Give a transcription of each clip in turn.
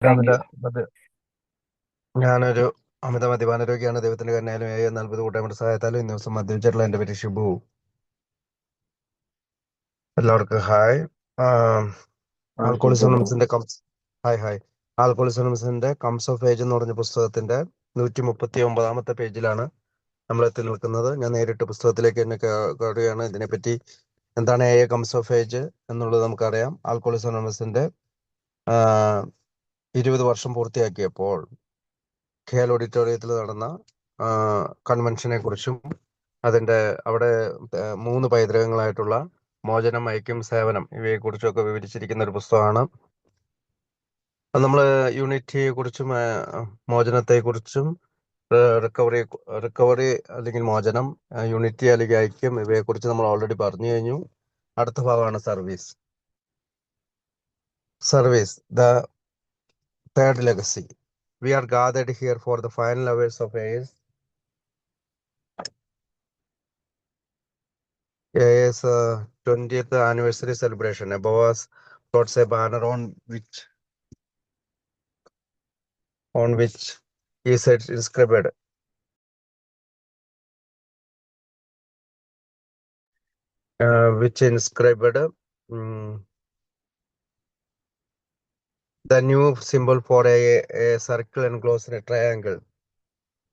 Thank you. ഞാനൊരു അമിത മദ്യപാന രോഗിയാണ്. ദൈവത്തിന്റെ കരുണയാലും 40 കൂട്ടായ്മയുടെ സഹായത്താലും ഇന്ന് ദിവസം മദ്യപിച്ചിട്ടുള്ള എന്റെ പേര് ഷിബു. എല്ലാവർക്കും ഹായ്. ആൽക്കോളിസമിന്റെ ഹായ്. ആൽക്കോളിസമിന്റെ കംസ് ഓഫ് ഏജ് എന്ന് പറഞ്ഞ പുസ്തകത്തിന്റെ 139 പേജിലാണ് നമ്മൾ എത്തി നിൽക്കുന്നത്. ഞാൻ നേരിട്ട് പുസ്തകത്തിലേക്ക് തന്നെ കയറുകയാണ്. ഇതിനെപ്പറ്റി എന്താണ് കംസ് ഓഫ് ഏജ് എന്നുള്ളത് നമുക്കറിയാം. ആൽക്കോളിസമിന്റെ 20 വർഷം പൂർത്തിയാക്കിയപ്പോൾ ഖേൽ ഓഡിറ്റോറിയത്തിൽ നടന്ന കൺവെൻഷനെ കുറിച്ചും അതിന്റെ അവിടെ 3 പൈതൃകങ്ങളായിട്ടുള്ള മോചനം, ഐക്യം, സേവനം ഇവയെ കുറിച്ചൊക്കെ വിവരിച്ചിരിക്കുന്ന ഒരു പുസ്തകമാണ്. നമ്മൾ യൂണിറ്റിയെ കുറിച്ചും മോചനത്തെ കുറിച്ചും റിക്കവറി അല്ലെങ്കിൽ മോചനം, യൂണിറ്റി അല്ലെങ്കിൽ ഐക്യം ഇവയെ കുറിച്ച് നമ്മൾ ഓൾറെഡി പറഞ്ഞു കഴിഞ്ഞു. അടുത്ത ഭാഗമാണ് service the third legacy. We are gathered here for the final hours of AA's 20th anniversary celebration. Above us floats a banner on which is inscribed the new symbol for a circle enclosed in a triangle.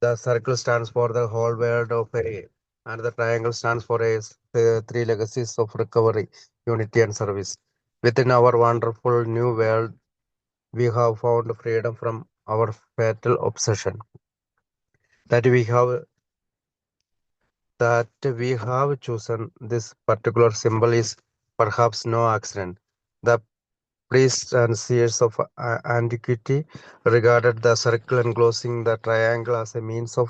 The circle stands for the whole world of AA, and the triangle stands for the 3 legacies of recovery, unity, and service. Within our wonderful new world, we have found freedom from our fatal obsession. That we have chosen this particular symbol is perhaps no accident. The priests and seers of antiquity regarded the circle enclosing the triangle as a means of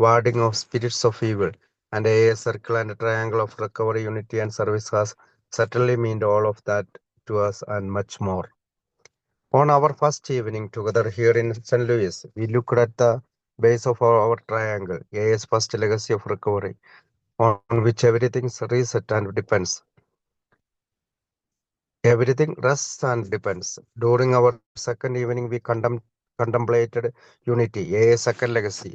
warding off spirits of evil, and a circle and a triangle of recovery, unity, and service has certainly meant all of that to us and much more. On our first evening together here in St. Louis, we looked at the base of our triangle, AA's first legacy of recovery, on which everything reset and depends. Everything rests and depends. During our second evening, we contemplated unity, a second legacy,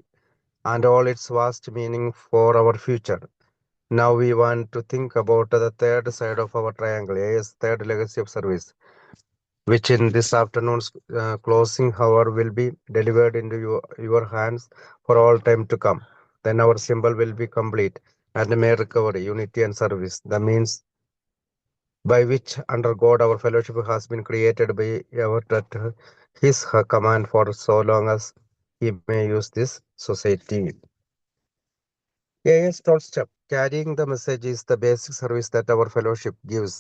and all its vast meaning for our future. Now we want to think about the third side of our triangle, AA's third legacy of service, which in this afternoon's closing hour will be delivered into your hands for all time to come. Then our symbol will be complete and may recovery, unity, and service, the means by which under God our fellowship has been created by our at his command for so long as he may use this society. AA's 12 step. Carrying the message is the basic service that our fellowship gives.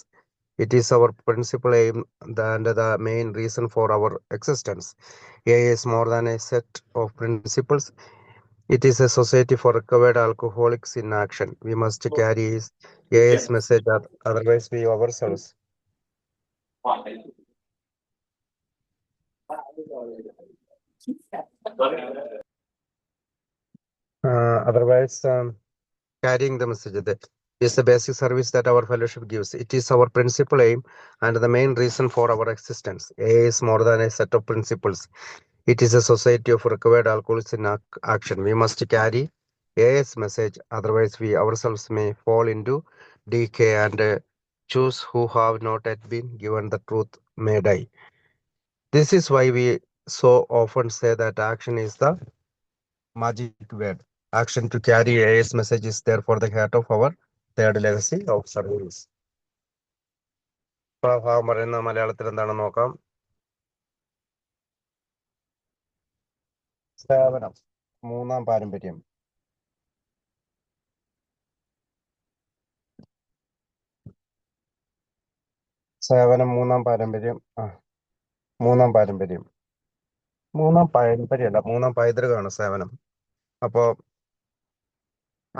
It is our principal aim and the main reason for our existence. AA is more than a set of principles. It is a society for recovered alcoholics in action. We must carry AA's message, otherwise we ourselves. Carrying the message that is the basic service that our fellowship gives. It is our principal aim and the main reason for our existence. AA is more than a set of principles. It is a society of recovered alcoholics in action. We must carry AA's message, otherwise we ourselves may fall into decay, and choose who have not yet been given the truth may die. This is why we so often say that action is the magic word. Action to carry AA's message is therefore the heart of our third legacy of service. ഭാഗം പറയുന്ന മലയാളത്തിൽ എന്താണെന്ന് നോക്കാം. സേവനം, മൂന്നാം പാരമ്പര്യം. സേവനം, മൂന്നാം പാരമ്പര്യം. മൂന്നാം പാരമ്പര്യമല്ല, മൂന്നാം പൈതൃകമാണ് സേവനം. അപ്പോ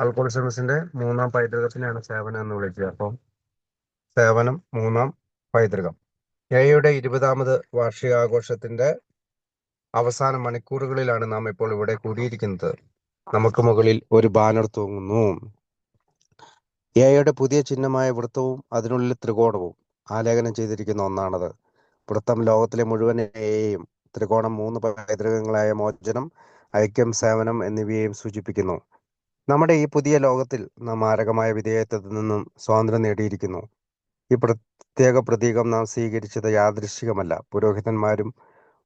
ആൽക്കോളിസമിന്റെ മൂന്നാം പൈതൃകത്തിനാണ് സേവനം എന്ന് വിളിക്കുക. അപ്പോൾ സേവനം മൂന്നാം പൈതൃകം. എയുടെ 20ാമത് വാർഷികാഘോഷത്തിന്റെ അവസാന മണിക്കൂറുകളിലാണ് നാം ഇപ്പോൾ ഇവിടെ കൂടിയിരിക്കുന്നത്. നമുക്ക് മുകളിൽ ഒരു ബാനർ തൂങ്ങുന്നു. എയുടെ പുതിയ ചിഹ്നമായ വൃത്തവും അതിനുള്ളിൽ ത്രികോണവും ആലേഖനം ചെയ്തിരിക്കുന്ന ഒന്നാണത്. വൃത്തം ലോകത്തിലെ മുഴുവൻ എയെയും ത്രികോണം 3 പൈതൃകങ്ങളായ മോചനം, ഐക്യം, സേവനം എന്നിവയെയും സൂചിപ്പിക്കുന്നു. നമ്മുടെ ഈ പുതിയ ലോകത്തിൽ നാം മാരകമായ വിധേയത്വത്തിൽ നിന്നും സ്വാതന്ത്ര്യം നേടിയിരിക്കുന്നു. ഈ പ്രത്യേക പ്രതീകം നാം സ്വീകരിച്ചത് യാദൃശ്ചികമല്ല. പുരോഹിതന്മാരും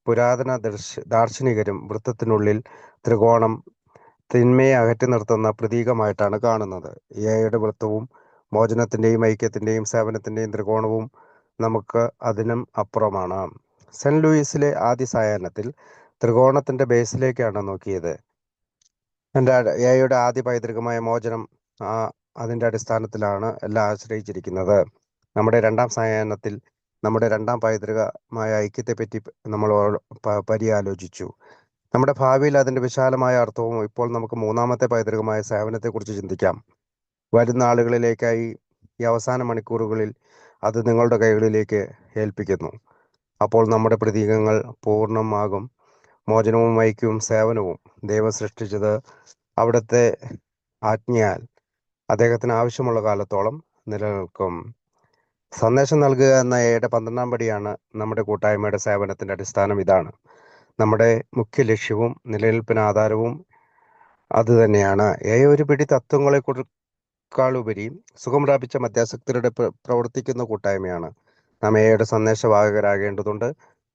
പുരാതന ദാർശനികരും വൃത്തത്തിനുള്ളിൽ ത്രികോണം തിന്മയെ അകറ്റി നിർത്തുന്ന പ്രതീകമായിട്ടാണ് കാണുന്നത്. എയുടെ വൃത്തവും മോചനത്തിന്റെയും ഐക്യത്തിന്റെയും സേവനത്തിന്റെയും ത്രികോണവും നമുക്ക് അതിനും അപ്പുറമാണ്. സെന്റ് ലൂയിസിലെ ആദ്യ സായാഹ്നത്തിൽ ത്രികോണത്തിന്റെ ബേസിലേക്കാണ് നോക്കിയത്. എയുടെ ആദ്യ പൈതൃകമായ മോചനം അതിന്റെ അടിസ്ഥാനത്തിലാണ് എല്ലാം ആശ്രയിച്ചിരിക്കുന്നത്. നമ്മുടെ രണ്ടാം സായാഹ്നത്തിൽ നമ്മുടെ രണ്ടാം പൈതൃകമായ ഐക്യത്തെപ്പറ്റി നമ്മൾ പര്യാലോചിച്ചു. നമ്മുടെ ഭാവിയിൽ അതിന്റെ വിശാലമായ അർത്ഥവും ഇപ്പോൾ നമുക്ക് മൂന്നാമത്തെ പൈതൃകമായ സേവനത്തെക്കുറിച്ച് ചിന്തിക്കാം. വരുന്ന ആളുകളിലേക്കായി ഈ അവസാന മണിക്കൂറുകളിൽ അത് നിങ്ങളുടെ കൈകളിലേക്ക് ഏൽപ്പിക്കുന്നു. അപ്പോൾ നമ്മുടെ പ്രതീകങ്ങൾ പൂർണ്ണമാകും. മോചനവും ഐക്യവും സേവനവും ദൈവം സൃഷ്ടിച്ചത് അവിടുത്തെ ആജ്ഞയാൽ അദ്ദേഹത്തിന് ആവശ്യമുള്ള കാലത്തോളം നിലനിൽക്കും. സന്ദേശം നൽകുക എന്ന എയുടെ 12-ാം പടിയാണ് നമ്മുടെ കൂട്ടായ്മയുടെ സേവനത്തിന്റെ അടിസ്ഥാനം. ഇതാണ് നമ്മുടെ മുഖ്യ ലക്ഷ്യവും നിലനിൽപ്പിന് ആധാരവും അത് തന്നെയാണ്. ഒരു പിടി തത്വങ്ങളെക്കാളുപരി സുഖം പ്രാപിച്ച മധ്യാസക്തരുടെ പ്രവർത്തിക്കുന്ന കൂട്ടായ്മയാണ്. നാം എയുടെ സന്ദേശവാഹകരാകേണ്ടതുണ്ട്.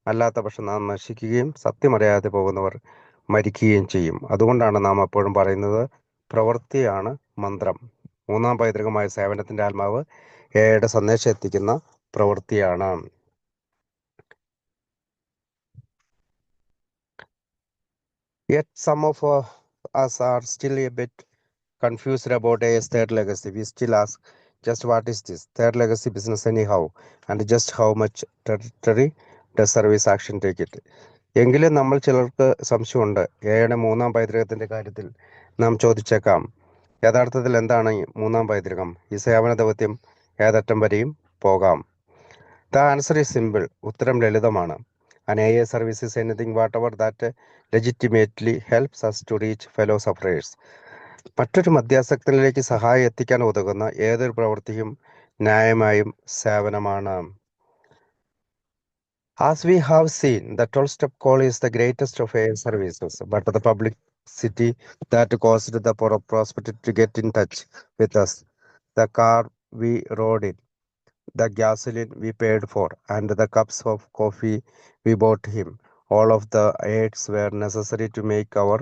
അല്ലാത്ത പക്ഷം നാം നശിക്കുകയും സത്യമറിയാതെ പോകുന്നവർ മരിക്കുകയും ചെയ്യും. അതുകൊണ്ടാണ് നാം എപ്പോഴും പറയുന്നത്, പ്രവൃത്തിയാണ് മന്ത്രം. മൂന്നാം പൈതൃകമായ സേവനത്തിന്റെ ആത്മാവ് എയുടെ സന്ദേശം എത്തിക്കുന്ന പ്രവൃത്തിയാണ്. Yet some of us are still a bit confused about A's third legacy. We still ask, just what is this third legacy business anyhow? And just how much territory does service action take it? എങ്കിലും നമ്മൾ ചിലർക്ക് സംശയമുണ്ട്. എയുടെ മൂന്നാം പൈതൃകത്തിന്റെ കാര്യത്തിൽ നാം ചോദിച്ചേക്കാം, യഥാർത്ഥത്തിൽ എന്താണ് ഈ മൂന്നാം പൈതൃകം? ഈ സേവന ദൗത്യം ഏതറ്റം വരെയും പോകാം? The answer is simple. ഉത്തരം ലളിതമാണ്. An AA service is anything whatever that legitimately helps us to reach fellow sufferers. മറ്റൊരു മധ്യാസക്തനിലേക്ക് സഹായം എത്തിക്കാൻ ഉതകുന്ന ഏതൊരു പ്രവൃത്തിയും ന്യായമായും സേവനമാണ്. As we have seen, the 12-step call is the greatest of AA services, but the publicity that caused the prosperity to get in touch with us, the car we rode in, the gasoline we paid for, and the cups of coffee we bought him, all of the aids were necessary to make our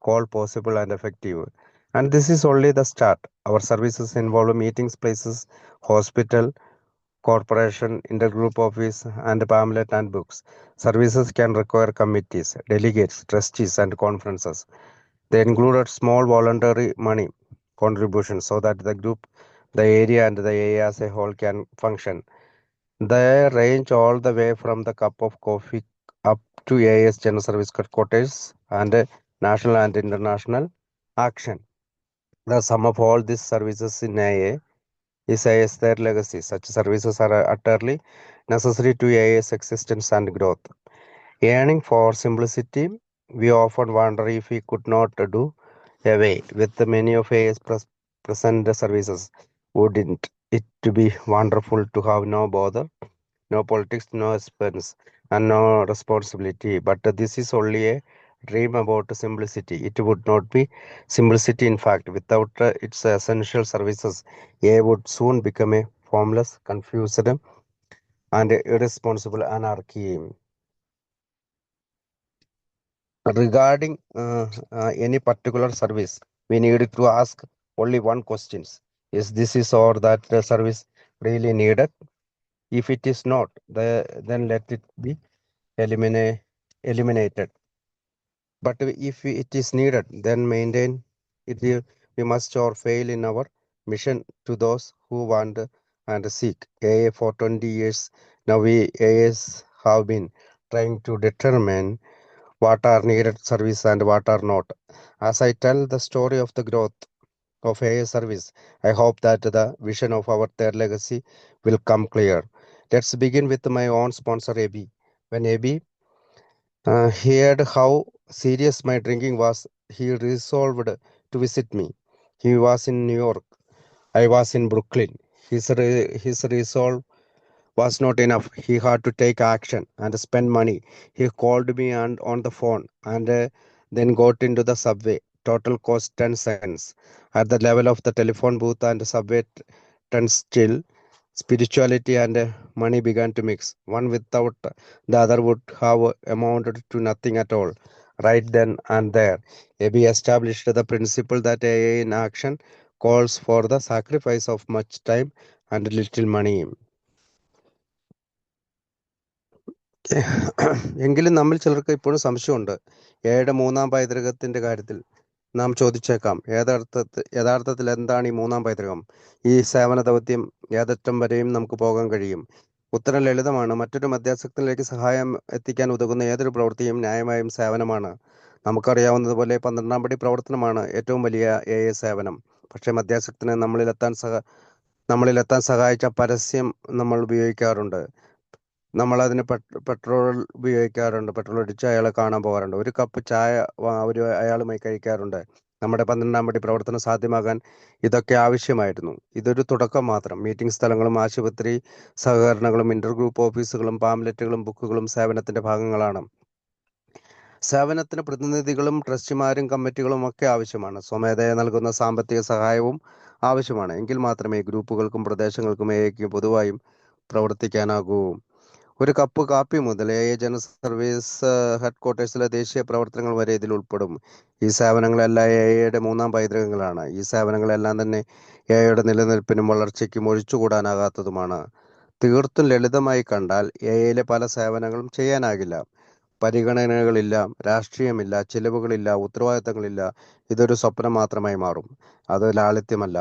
call possible and effective. And this is only the start. Our services involve meetings places, hospital, corporation, intergroup office, and pamphlet and books. Services can require committees, delegates, trustees, and conferences. They included small voluntary money contributions so that the group, the area, and the AA as a whole can function. They range all the way from the cup of coffee up to AA's general service headquarters and national and international action. The sum of all these services in AA is AA's third legacy. Such services are utterly necessary to AA's existence and growth. Yearning for simplicity, we often wonder if we could not do away with many of AA's present services. Wouldn't it be wonderful to have no bother, no politics, no expense, and no responsibility? But this is only a dream about simplicity. It would not be simplicity, in fact. Without its essential services, A would soon become a formless, confused, and irresponsible anarchy. Regarding any particular service, we need to ask only one question: is this or that service really needed? If it is not, then let it be eliminated. But if it is needed, then maintain it. We must or fail in our mission to those who want and seek. AA for 20 years now, we AAs have been trying to determine what are needed service and what are not. As I tell the story of the growth of AA service, I hope that the vision of our third legacy will come clear. Let's begin with my own sponsor, AB. When AB heard how serious my drinking was, he resolved to visit me. He was in New York. I was in Brooklyn. His resolve was not enough. He had to take action and spend money. He called me and on the phone and then got into the subway. Total cost 10 cents. At the level of the telephone booth and subway turnstile, spirituality and money began to mix. One without the other would have amounted to nothing at all. Right then and there, AB established the principle that AA in action calls for the sacrifice of much time and little money. എങ്കിലും നമ്മിൽ ചിലർക്ക് ഇപ്പോഴും സംശയമുണ്ട്. എയുടെ മൂന്നാം പൈതൃകത്തിന്റെ കാര്യത്തിൽ നാം ചോദിച്ചേക്കാം, യഥാർത്ഥത്തിൽ എന്താണ് ഈ മൂന്നാം പൈതൃകം? ഈ സേവന ദൗത്യം ഏതറ്റം വരെയും നമുക്ക് പോകാൻ കഴിയും? ഉത്തരം ലളിതമാണ്. മറ്റൊരു മധ്യാസക്തനിലേക്ക് സഹായം എത്തിക്കാൻ ഉതകുന്ന ഏതൊരു പ്രവൃത്തിയും ന്യായമായും സേവനമാണ്. നമുക്കറിയാവുന്നതുപോലെ 12-ാം പടി പ്രവർത്തനമാണ് ഏറ്റവും വലിയ സേവനം. പക്ഷേ മധ്യാസക്തന് നമ്മളിലെത്താൻ സഹായിച്ച പരസ്യം നമ്മൾ ഉപയോഗിക്കാറുണ്ട്. നമ്മൾ അതിന് പെട്രോൾ ഉപയോഗിക്കാറുണ്ട്. പെട്രോൾ അടിച്ച് അയാളെ കാണാൻ പോകാറുണ്ട്. ഒരു കപ്പ് ചായ അയാളുമായി കഴിക്കാറുണ്ട്. നമ്മുടെ 12-ാം പടി പ്രവർത്തനം സാധ്യമാകാൻ ഇതൊക്കെ ആവശ്യമായിരുന്നു. ഇതൊരു തുടക്കം മാത്രം. മീറ്റിംഗ് സ്ഥലങ്ങളും ആശുപത്രി സഹകരണങ്ങളും ഇന്റർഗ്രൂപ്പ് ഓഫീസുകളും പാംലെറ്റുകളും ബുക്കുകളും സേവനത്തിന്റെ ഭാഗങ്ങളാണ്. സേവനത്തിന് പ്രതിനിധികളും ട്രസ്റ്റിമാരും കമ്മിറ്റികളും ഒക്കെ ആവശ്യമാണ്. സ്വമേധയ നൽകുന്ന സാമ്പത്തിക സഹായവും ആവശ്യമാണ്. എങ്കിൽ മാത്രമേ ഗ്രൂപ്പുകൾക്കും പ്രദേശങ്ങൾക്കും എയ്ക്കും പൊതുവായും പ്രവർത്തിക്കാനാകൂ. ഒരു കപ്പ് കാപ്പി മുതൽ ജന സർവീസ് ഹെഡ്ക്വാർട്ടേഴ്സിലെ ദേശീയ പ്രവർത്തനങ്ങൾ വരെ ഇതിൽ ഉൾപ്പെടും. ഈ സേവനങ്ങളെല്ലാം എയുടെ മൂന്നാം പൈതൃകങ്ങളാണ്. ഈ സേവനങ്ങളെല്ലാം തന്നെ എയുടെ നിലനിൽപ്പിനും വളർച്ചയ്ക്കും ഒഴിച്ചുകൂടാനാകാത്തതുമാണ്. തീർത്തും ലളിതമായി കണ്ടാൽ എയിലെ പല സേവനങ്ങളും ചെയ്യാനാകില്ല. പരിഗണനകളില്ല, രാഷ്ട്രീയമില്ല, ചിലവുകളില്ല, ഉത്തരവാദിത്തങ്ങളില്ല. ഇതൊരു സ്വപ്നം മാത്രമായി മാറും. അത് ലാളിത്യമല്ല.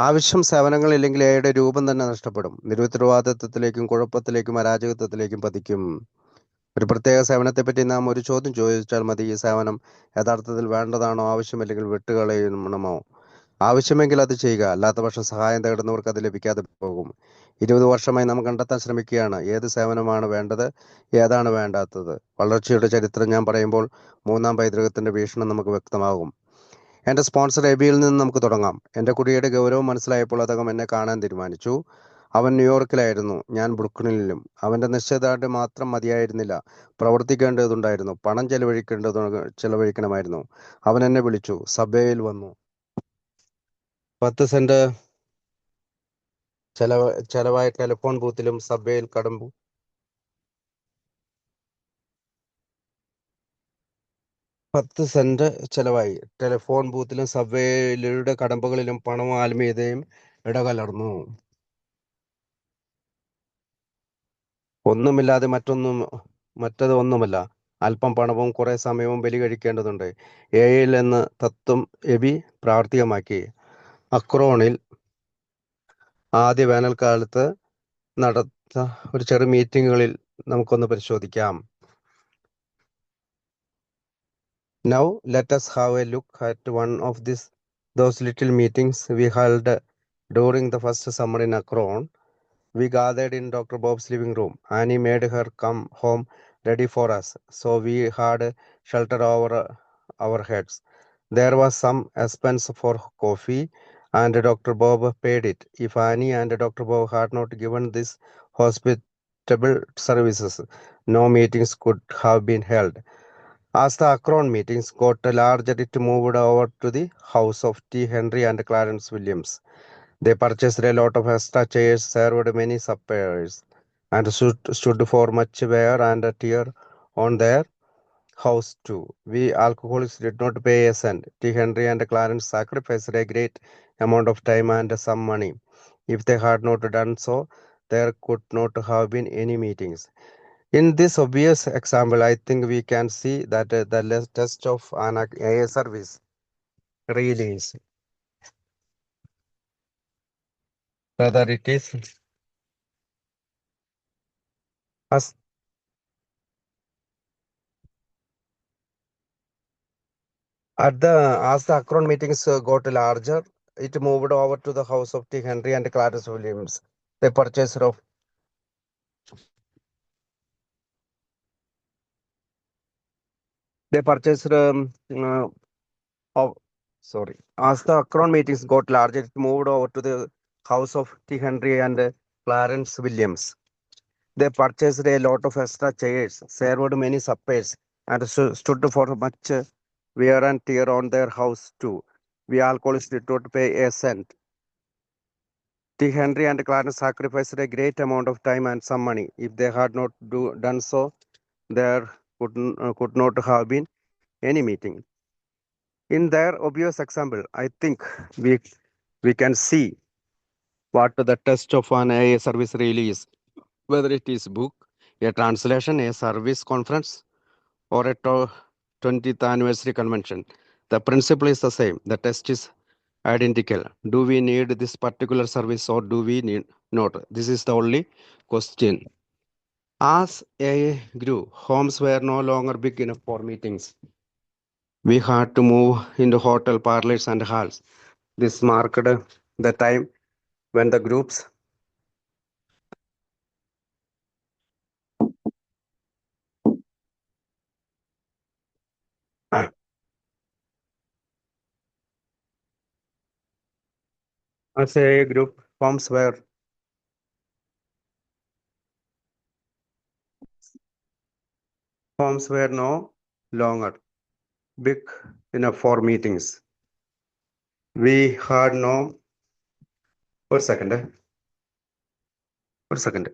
ആവശ്യം സേവനങ്ങളില്ലെങ്കിൽ എയുടെ രൂപം തന്നെ നഷ്ടപ്പെടും. നിരുത്തരവാദിത്വത്തിലേക്കും കുഴപ്പത്തിലേക്കും അരാജകത്വത്തിലേക്കും പതിക്കും. ഒരു പ്രത്യേക സേവനത്തെപ്പറ്റി നാം ഒരു ചോദ്യം ചോദിച്ചാൽ മതി. ഈ സേവനം യഥാർത്ഥത്തിൽ വേണ്ടതാണോ, ആവശ്യമില്ലെങ്കിൽ വിട്ടുകളയണമോ? ആവശ്യമെങ്കിൽ അത് ചെയ്യുക, അല്ലാത്ത പക്ഷം സഹായം തേടുന്നവർക്ക് അത് ലഭിക്കാതെ പോകും. 20 വർഷമായി നാം കണ്ടെത്താൻ ശ്രമിക്കുകയാണ് ഏത് സേവനമാണ് വേണ്ടത്, ഏതാണ് വേണ്ടാത്തത്. വളർച്ചയുടെ ചരിത്രം ഞാൻ പറയുമ്പോൾ മൂന്നാം പൈതൃകത്തിന്റെ വീക്ഷണം നമുക്ക് വ്യക്തമാകും. എൻ്റെ സ്പോൺസർ എബിയിൽ നിന്ന് നമുക്ക് തുടങ്ങാം. എൻ്റെ കുടിയുടെ ഗൗരവം മനസ്സിലായപ്പോൾ അദ്ദേഹം എന്നെ കാണാൻ തീരുമാനിച്ചു. അവൻ ന്യൂയോർക്കിലായിരുന്നു, ഞാൻ ബ്രുക്ലിനിലും. അവൻ്റെ നിശ്ചയദാർഢ്യം മാത്രം മതിയായിരുന്നില്ല, പ്രവർത്തിക്കേണ്ടതുണ്ടായിരുന്നു. പണം ചെലവഴിക്കണമായിരുന്നു. അവൻ എന്നെ വിളിച്ചു, സബ്വേയിൽ വന്നു. 10 സെന്റ് ചെലവായ ടെലിഫോൺ ബൂത്തിലും സബ്വേയിൽ കടമ്പു 10 സെന്റ് ചെലവായി. ടെലിഫോൺ ബൂത്തിലും സബ്വേയിലൂടെ കടമ്പകളിലും പണവും ആത്മീയതയും ഇടകലർന്നു. ഒന്നുമില്ലാതെ മറ്റത് ഒന്നുമല്ല. അല്പം പണവും കുറെ സമയവും ബലി കഴിക്കേണ്ടതുണ്ട്. എയിൽ എന്ന് തത്വം എബി പ്രാവർത്തികമാക്കി. അക്രോണിൽ ആദ്യ വേനൽക്കാലത്ത് നടത്ത ഒരു ചെറു മീറ്റിങ്ങുകളിൽ നമുക്കൊന്ന് പരിശോധിക്കാം. Now let us have a look at one of those little meetings we held during the first summer in Akron. We gathered in Dr. Bob's living room. Annie made her come home ready for us, so we had shelter over our heads. There was some expense for coffee, and Dr. Bob paid it. If Annie and Dr. Bob had not given these hospitable services, no meetings could have been held. As the Akron meetings got larger, it moved over to the house of T. Henry and Clarence Williams. They purchased a lot of extra chairs, served many suppers, and stood for much wear and tear on their house too. We alcoholics did not pay a cent. T. Henry and Clarence sacrificed a great amount of time and some money. If they had not done so, there could not have been any meetings. In this obvious example, I think we can see that the test of an AA service really is whether it is as as the Akron meetings got larger, it moved over to the house of T. Henry and Clarence Williams. They purchased of of sorry. As the Akron meetings got larger, it moved over to the house of T. Henry and Clarence Williams. They purchased a lot of extra chairs, served many suppers, and stood for much wear and tear on their house too. We alcoholists did not pay a cent. T. Henry and Clarence sacrificed a great amount of time and some money. If they had not done so, there could not have been any meeting. In their obvious example, I think we we can see what the test of an AA service really is, whether it is book, a translation, a service conference, or a 20th anniversary convention. The principle is the same. The test is identical. Do we need this particular service or do we need not? This is the only question. As AA grew, homes were no longer big enough for meetings. We had to move into hotel parlors and halls. This marked the time when the groups as a group homes were no longer big enough for meetings. We had no ഒരു second ഒരു second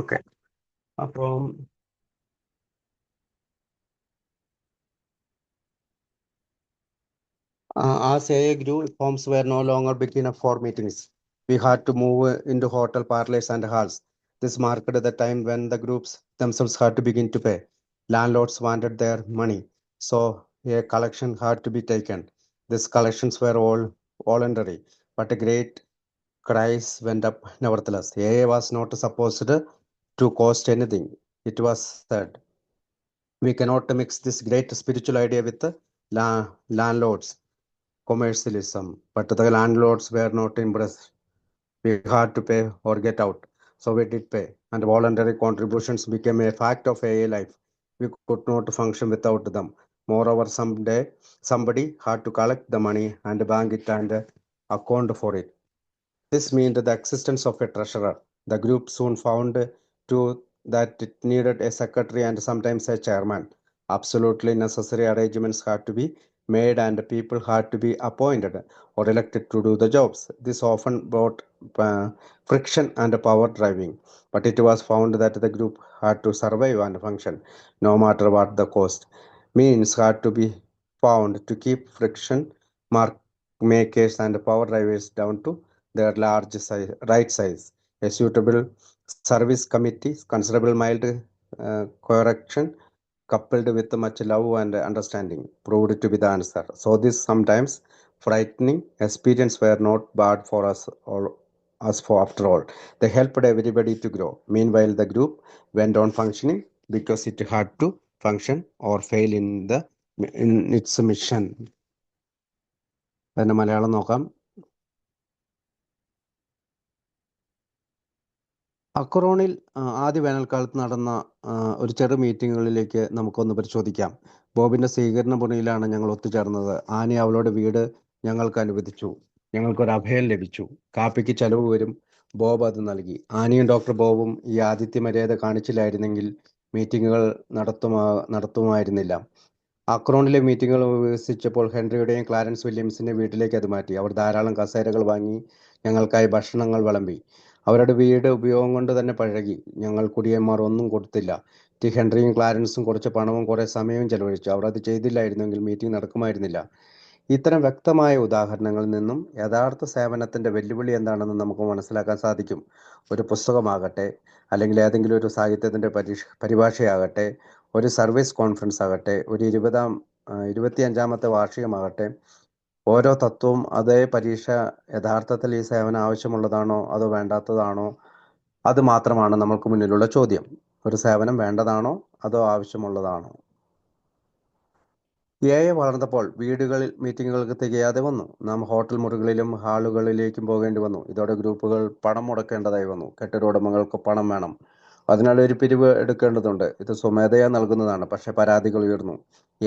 okay അപ്പം as AA grew, homes were no longer big enough for meetings. We had to move into hotel parlors and halls. This marked the time when the groups themselves had to begin to pay. Landlords wanted their money, so a collection had to be taken. These collections were all voluntary, but a great cries went up nevertheless. AA was not supposed to cost anything. It was said. We cannot mix this great spiritual idea with the landlords commercialism, but the landlords were not impressed. We had to pay or get out. So we did pay, and voluntary contributions became a fact of AA life. We could not function without them. Moreover, someday somebody had to collect the money and bank it and account for it. This meant the existence of a treasurer. The group soon found too that it needed a secretary and sometimes a chairman. Absolutely necessary arrangements had to be made and people had to be appointed or elected to do the jobs. This often brought uh, friction and power driving, but it was found that the group had to survive and function no matter what the cost. Means had to be found to keep friction mark makers and power drivers down to their large size, right size. A suitable service committee, considerable mild correction, coupled with much love and understanding, proved to be the answer. So this sometimes frightening experience were not bad for us or us for after all. They helped everybody to grow. Meanwhile, the group went on functioning because it had to function or fail in its mission. അതിന്റെ മലയാളം നോക്കാം. അക്രോണിൽ ആദ്യ വേനൽക്കാലത്ത് നടന്ന ഒരു ചെറു മീറ്റിങ്ങുകളിലേക്ക് നമുക്കൊന്ന് പരിശോധിക്കാം. ബോബിന്റെ സ്വീകരണ മുറിയിലാണ് ഞങ്ങൾ ഒത്തുചേർന്നത്. ആനി അവളുടെ വീട് ഞങ്ങൾക്ക് അനുവദിച്ചു. ഞങ്ങൾക്കൊരു അഭയം ലഭിച്ചു. കാപ്പിക്ക് ചെലവ് വരും. ബോബ് അത് നൽകി. ആനിയും ഡോക്ടർ ബോബും ഈ ആതിഥ്യ മര്യാദ കാണിച്ചില്ലായിരുന്നെങ്കിൽ മീറ്റിങ്ങുകൾ നടത്തുമായിരുന്നില്ല. അക്രോണിലെ മീറ്റിങ്ങുകൾ വികസിച്ചപ്പോൾ ഹെൻറിയുടെയും ക്ലാരൻസ് വില്യംസിന്റെയും വീട്ടിലേക്ക് അത് മാറ്റി. അവർ ധാരാളം കസേരകൾ വാങ്ങി ഞങ്ങൾക്കായി ഭക്ഷണങ്ങൾ വിളമ്പി. അവരുടെ വീട് ഉപയോഗം കൊണ്ട് തന്നെ പഴകി. ഞങ്ങൾ കുടിയന്മാർ ഒന്നും കൊടുത്തില്ല. ടി ഹെൻറിയും ക്ലാരൻസും കുറച്ച് പണവും കുറെ സമയവും ചെലവഴിച്ചു. അവർ അത് ചെയ്തില്ലായിരുന്നെങ്കിൽ മീറ്റിംഗ് നടക്കുമായിരുന്നില്ല. ഇത്തരം വ്യക്തമായ ഉദാഹരണങ്ങളിൽ നിന്നും യഥാർത്ഥ സേവനത്തിന്റെ വെല്ലുവിളി എന്താണെന്ന് നമുക്ക് മനസ്സിലാക്കാൻ സാധിക്കും. ഒരു പുസ്തകമാകട്ടെ, അല്ലെങ്കിൽ ഏതെങ്കിലും ഒരു സാഹിത്യത്തിന്റെ പരിഭാഷയാകട്ടെ, ഒരു സർവീസ് കോൺഫറൻസ് ആകട്ടെ, ഒരു 25ാമത്തെ വാർഷികമാകട്ടെ, ഓരോ തത്വവും അതേ പരീക്ഷ യഥാർത്ഥത്തിൽ ഈ സേവനം ആവശ്യമുള്ളതാണോ അതോ വേണ്ടാത്തതാണോ, അത് മാത്രമാണ് നമ്മൾക്ക് മുന്നിലുള്ള ചോദ്യം. ഒരു സേവനം വേണ്ടതാണോ അതോ ആവശ്യമുള്ളതാണോ? AI വളർന്നപ്പോൾ വീടുകളിൽ മീറ്റിങ്ങുകൾക്ക് തികയാതെ വന്നു. നാം ഹോട്ടൽ മുറികളിലും ഹാളുകളിലേക്കും പോകേണ്ടി വന്നു. ഇതോടെ ഗ്രൂപ്പുകൾ പണം മുടക്കേണ്ടതായി വന്നു. കെട്ടിട ഉടമകൾക്ക് പണം വേണം, അതിനാൽ ഒരു പിരിവ് എടുക്കേണ്ടതുണ്ട്. ഇത് സ്വമേധയാ നൽകുന്നതാണ്, പക്ഷേ പരാതികൾ ഉയർന്നു.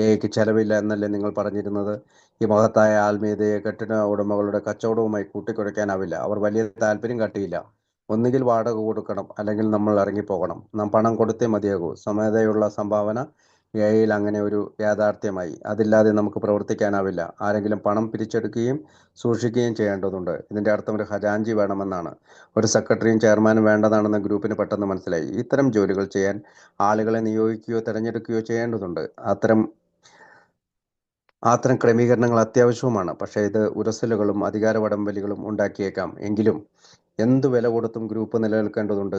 AIക്ക് ചെലവില്ല എന്നല്ലേ നിങ്ങൾ പറഞ്ഞിരുന്നത്? ഈ മഹത്തായ ആത്മീയതയെ കെട്ടിട ഉടമകളുടെ കച്ചവടവുമായി കൂട്ടിക്കുഴയ്ക്കാനാവില്ല. അവർ വലിയ താല്പര്യം കാട്ടിയില്ല. ഒന്നുകിൽ വാടക കൊടുക്കണം, അല്ലെങ്കിൽ നമ്മൾ ഇറങ്ങിപ്പോകണം. നാം പണം കൊടുത്തേ മതിയാകൂ. സ്വമേധയുള്ള സംഭാവന AIയിൽ അങ്ങനെ ഒരു യാഥാർത്ഥ്യമായി. അതില്ലാതെ നമുക്ക് പ്രവർത്തിക്കാനാവില്ല. ആരെങ്കിലും പണം പിരിച്ചെടുക്കുകയും സൂക്ഷിക്കുകയും ചെയ്യേണ്ടതുണ്ട്. ഇതിന്റെ അർത്ഥം ഒരു ഖജാൻജി വേണമെന്നാണ്. ഒരു സെക്രട്ടറിയും ചെയർമാനും വേണ്ടതാണെന്ന് ഗ്രൂപ്പിന് പെട്ടെന്ന് മനസ്സിലായി. ഇത്തരം ജോലികൾ ചെയ്യാൻ ആളുകളെ നിയോഗിക്കുകയോ തിരഞ്ഞെടുക്കുകയോ ചെയ്യേണ്ടതുണ്ട്. അത്തരം ക്രമീകരണങ്ങൾ അത്യാവശ്യവുമാണ്. പക്ഷേ ഇത് ഉരസലുകളും അധികാര വടംവലികളും ഉണ്ടാക്കിയേക്കാം. എങ്കിലും എന്തു വില കൊടുത്തും ഗ്രൂപ്പ് നിലനിൽക്കേണ്ടതുണ്ട്.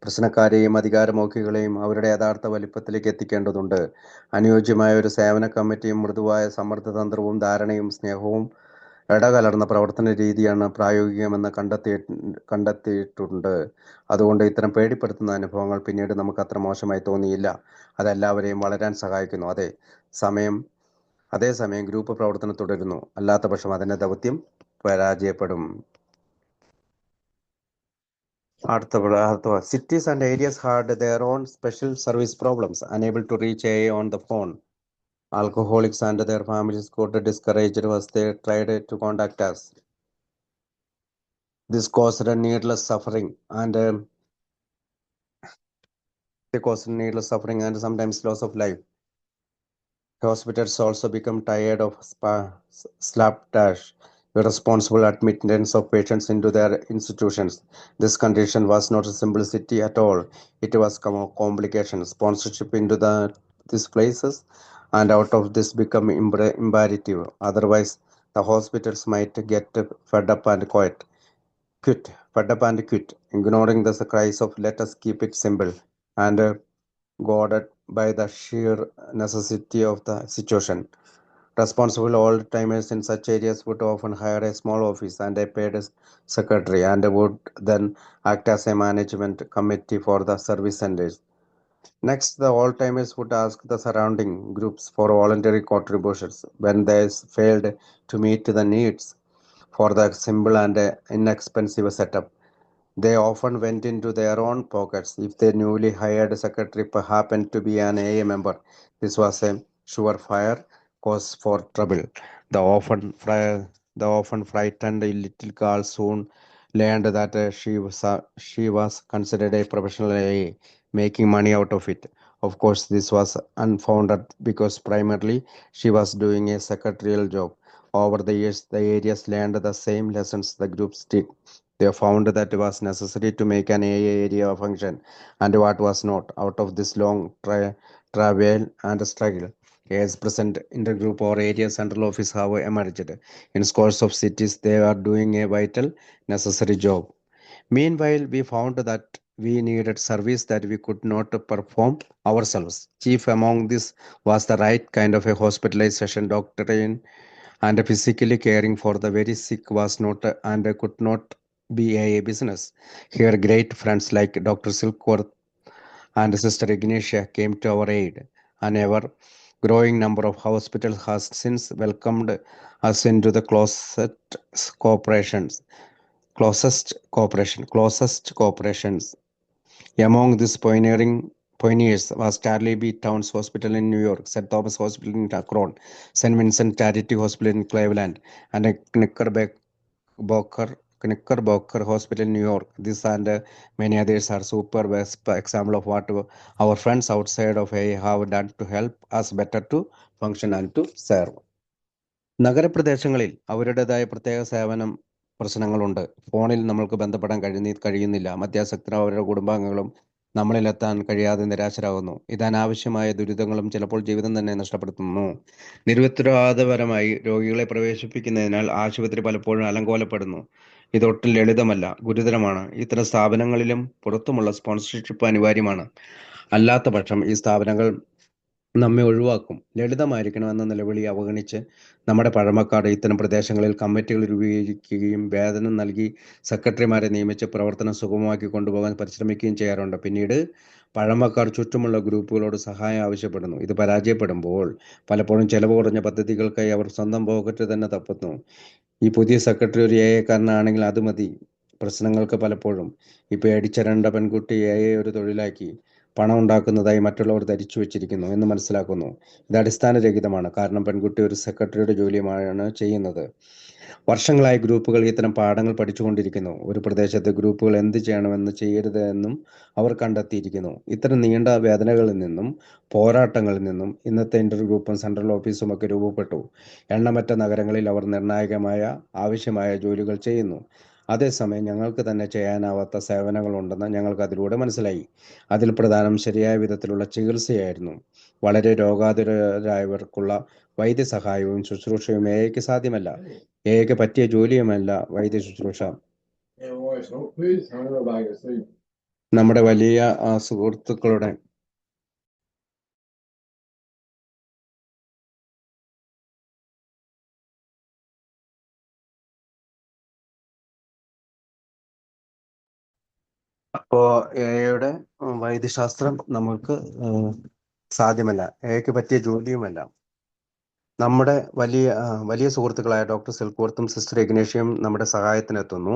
പ്രശ്നക്കാരെയും അധികാരമോഹികളെയും അവരുടെ യഥാർത്ഥ വലിപ്പത്തിലേക്ക് എത്തിക്കേണ്ടതുണ്ട്. അനുയോജ്യമായ ഒരു സേവന കമ്മിറ്റിയും മൃദുവായ സമ്മർദ്ദതന്ത്രവും ധാരണയും സ്നേഹവും ഇടകലർന്ന പ്രവർത്തന രീതിയാണ് പ്രായോഗികമെന്ന് കണ്ടെത്തിയിട്ടുണ്ട്. അതുകൊണ്ട് ഇത്തരം പേടിപ്പെടുത്തുന്ന അനുഭവങ്ങൾ പിന്നീട് നമുക്ക് അത്ര മോശമായി തോന്നിയില്ല. അതെല്ലാവരെയും വളരാൻ സഹായിക്കുന്നു. അതേസമയം ഗ്രൂപ്പ് പ്രവർത്തനം തുടരുന്നു. അല്ലാത്തപക്ഷം അതിന്റെ ദൗത്യം പരാജയപ്പെടും. അടുത്ത cities and areas had their own special service problems, unable to reach AI on the phone. Alcoholics and their families got discouraged as they tried to contact us. This caused a needless suffering and sometimes loss of life. Hospitals also become tired of slapdash, irresponsible admittance of patients into their institutions. This condition was not a simplicity at all. It was complication, sponsorship into these places, and out of this become imperative. Otherwise, the hospitals might get fed up and quit, ignoring the cries of "let us keep it simple," and goaded by the sheer necessity of the situation. Responsible old-timers in such areas would often hire a small office and a paid secretary, and would then act as a management committee for the service centers. Next, the old-timers would ask the surrounding groups for voluntary contributions. When they failed to meet the needs for the simple and inexpensive setup, they often went into their own pockets. If the newly hired secretary happened to be an AA member, this was a surefire cause for trouble. The often frightened little girl soon learned that she was considered a professional AA, making money out of it. Of course, this was unfounded because primarily she was doing a secretarial job. Over the years, the areas learned the same lessons the groups did. They found that it was necessary to make an AA area function, and what was not. Out of this long travail and struggle, as present intergroup or area central office have emerged. In scores of cities, they are doing a vital, necessary job. Meanwhile, we found that we needed service that we could not perform ourselves. Chief among this was the right kind of a hospitalization doctrine, and physically caring for the very sick was not and could not be a business. Here, great friends like Dr. Silkworth and Sister Ignatia came to our aid. An ever growing number of hospitals has since welcomed us into the corporations, closest corporations. Among these pioneers was Charlie B. Towns Hospital in New York, St. Thomas Hospital in Akron, St. Vincent Charity Hospital in Cleveland, and a Knickerbocker Hospital in New York. This and many others are super best example of what our friends outside of A have done to help us better to function and to serve. നഗരപ്രദേശങ്ങളിൽ അവരുടേതായ പ്രത്യേക സേവനം പ്രശ്നങ്ങളുണ്ട്. ഫോണിൽ നമ്മൾക്ക് ബന്ധപ്പെടാൻ കഴിയുന്നില്ല. മദ്യാസക്തരും അവരുടെ കുടുംബാംഗങ്ങളും നമ്മളിലെത്താൻ കഴിയാതെ നിരാശരാകുന്നു. ഇത് അനാവശ്യമായ ദുരിതങ്ങളും ചിലപ്പോൾ ജീവിതം തന്നെ നഷ്ടപ്പെടുത്തുന്നു. നിരുത്തരവാദപരമായി രോഗികളെ പ്രവേശിപ്പിക്കുന്നതിനാൽ ആശുപത്രി പലപ്പോഴും അലങ്കോലപ്പെടുന്നു. ഇതൊട്ടും ലളിതമല്ല, ഗുരുതരമാണ്. ഇത്തരം സ്ഥാപനങ്ങളിലും പുറത്തുമുള്ള സ്പോൺസർഷിപ്പ് അനിവാര്യമാണ്. അല്ലാത്ത പക്ഷം ഈ സ്ഥാപനങ്ങൾ നമ്മെ ഒഴിവാക്കും. ലളിതമായിരിക്കണമെന്ന നിലവിളി അവഗണിച്ച് നമ്മുടെ പഴമക്കാർ ഇത്തരം പ്രദേശങ്ങളിൽ കമ്മിറ്റികൾ രൂപീകരിക്കുകയും വേതനം നൽകി സെക്രട്ടറിമാരെ നിയമിച്ച് പ്രവർത്തനം സുഗമമാക്കി കൊണ്ടുപോകാൻ പരിശ്രമിക്കുകയും ചെയ്യാറുണ്ട്. പിന്നീട് പഴമക്കാർ ചുറ്റുമുള്ള ഗ്രൂപ്പുകളോട് സഹായം ആവശ്യപ്പെടുന്നു. ഇത് പരാജയപ്പെടുമ്പോൾ പലപ്പോഴും ചെലവ് കുറഞ്ഞ പദ്ധതികൾക്കായി അവർ സ്വന്തം പോക്കറ്റ് തന്നെ തപ്പുന്നു. ഈ പുതിയ സെക്രട്ടറി ഒരു കാരനാണെങ്കിൽ അത് മതി. പ്രശ്നങ്ങൾക്ക് പലപ്പോഴും ഈ പേടിച്ചരണ്ട പെൺകുട്ടി ഒരു തൊഴിലാക്കി പണം ഉണ്ടാക്കുന്നതായി മറ്റുള്ളവർ ധരിച്ചു വെച്ചിരിക്കുന്നു എന്ന് മനസ്സിലാക്കുന്നു. ഇത് അടിസ്ഥാനരഹിതമാണ്. കാരണം പെൺകുട്ടി ഒരു സെക്രട്ടറിയുടെ ജോലിയുമാണ് ചെയ്യുന്നത്. വർഷങ്ങളായി ഗ്രൂപ്പുകൾ ഇത്തരം പാഠങ്ങൾ പഠിച്ചുകൊണ്ടിരിക്കുന്നു. ഒരു പ്രദേശത്തെ ഗ്രൂപ്പുകൾ എന്ത് ചെയ്യണമെന്ന് ചെയ്യരുത് എന്നും അവർ കണ്ടെത്തിയിരിക്കുന്നു. ഇത്തരം നീണ്ട വേദനകളിൽ നിന്നും പോരാട്ടങ്ങളിൽ നിന്നും ഇന്നത്തെ ഇന്റർ ഗ്രൂപ്പും സെൻട്രൽ ഓഫീസും ഒക്കെ രൂപപ്പെട്ടു. എണ്ണമറ്റ നഗരങ്ങളിൽ അവർ നിർണായകമായ ആവശ്യമായ ജോലികൾ ചെയ്യുന്നു. അതേസമയം ഞങ്ങൾക്ക് തന്നെ ചെയ്യാനാവാത്ത സേവനങ്ങളുണ്ടെന്ന് ഞങ്ങൾക്ക് അതിലൂടെ മനസ്സിലായി. അതിൽ പ്രധാനം ശരിയായ വിധത്തിലുള്ള ചികിത്സയായിരുന്നു. വളരെ രോഗാതുരരായവർക്കുള്ള വൈദ്യസഹായവും ശുശ്രൂഷയും എക്ക് സാധ്യമല്ല. എക്ക് പറ്റിയ ജോലിയുമല്ല വൈദ്യ ശുശ്രൂഷ. നമ്മുടെ വലിയ സുഹൃത്തുക്കളുടെ അപ്പോ എയുടെ വൈദ്യശാസ്ത്രം നമുക്ക് സാധ്യമല്ല. എക്ക് പറ്റിയ ജോലിയുമല്ല. നമ്മുടെ വലിയ സുഹൃത്തുക്കളായ ഡോക്ടർ സിൽക്വർത്തും സിസ്റ്റർ ഇഗ്നേഷ്യയും നമ്മുടെ സഹായത്തിനെത്തുന്നു.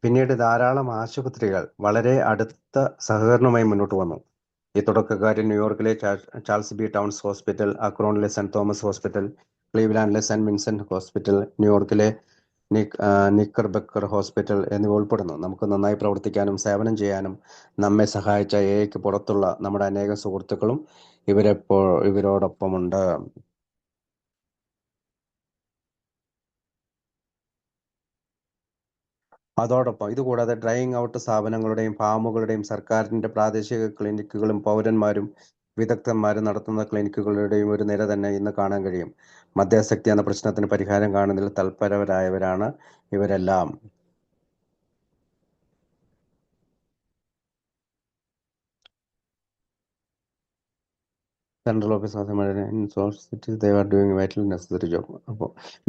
പിന്നീട് ധാരാളം ആശുപത്രികൾ വളരെ അടുത്ത സഹകരണവുമായി മുന്നോട്ട് വന്നു. ഈ തുടക്കക്കാരിൽ ന്യൂയോർക്കിലെ ചാൾസ് ബി ടൗൺസ് ഹോസ്പിറ്റൽ, അക്രോണിലെ സെന്റ് തോമസ് ഹോസ്പിറ്റൽ, ക്ലീവ്ലാൻഡിലെ സെന്റ് വിൻസെന്റ് ഹോസ്പിറ്റൽ, ന്യൂയോർക്കിലെ നിക്കർബക്കർ ഹോസ്പിറ്റൽ എന്നിവ ഉൾപ്പെടുന്നു. നമുക്ക് നന്നായി പ്രവർത്തിക്കാനും സേവനം ചെയ്യാനും നമ്മെ സഹായിച്ച എക്ക് പുറത്തുള്ള നമ്മുടെ അനേകം സുഹൃത്തുക്കളും ഇവരോടൊപ്പമുണ്ട്. അതോടൊപ്പം ഇതുകൂടാതെ ഡ്രൈയിങ് ഔട്ട് സ്ഥാപനങ്ങളുടെയും ഫാമുകളുടെയും സർക്കാരിന്റെ പ്രാദേശിക ക്ലിനിക്കുകളും പൗരന്മാരും വിദഗ്ധന്മാരും നടത്തുന്ന ക്ലിനിക്കുകളുടെയും ഒരു നിര തന്നെ ഇന്ന് കാണാൻ കഴിയും. മദ്യാസക്തി എന്ന പ്രശ്നത്തിന് പരിഹാരം കാണുന്നതിൽ തൽപരരായവരാണ് ഇവരെല്ലാം. Central Office of the in source cities, they were doing vitally necessary job.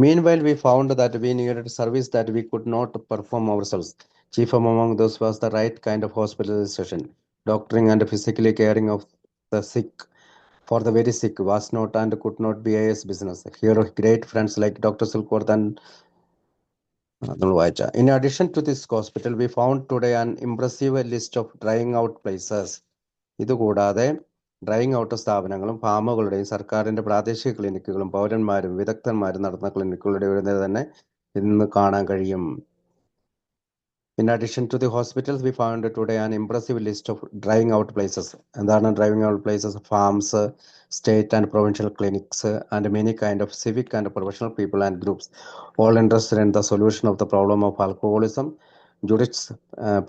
Meanwhile, we found that we needed service that we could not perform ourselves. Chief among those was the right kind of hospitalization. Doctoring and physically caring of the sick for the very sick was not and could not be AS business. Here, great friends like Dr. Silkworth and in addition to this hospital, we found today an impressive list of drying out places. ഇതുകൂടാതെ drying out സ്ഥാപനങ്ങളും ഫാമുകളുടെയും സർക്കാരിന്റെ പ്രാദേശിക ക്ലിനിക്കുകളും പൗരന്മാരും വിദഗ്ധന്മാരും നടത്തുന്ന ക്ലിനിക്കുകളുടെ ഒരു നിര തന്നെ ഇന്ന് കാണാൻ കഴിയും. In addition to the hospitals, we found today an impressive list of drying out places. എന്താണ് driving out places? Farms, state and provincial clinics and many kind of civic and professional people and groups, all interested in the solution of the problem of alcoholism. Jurists,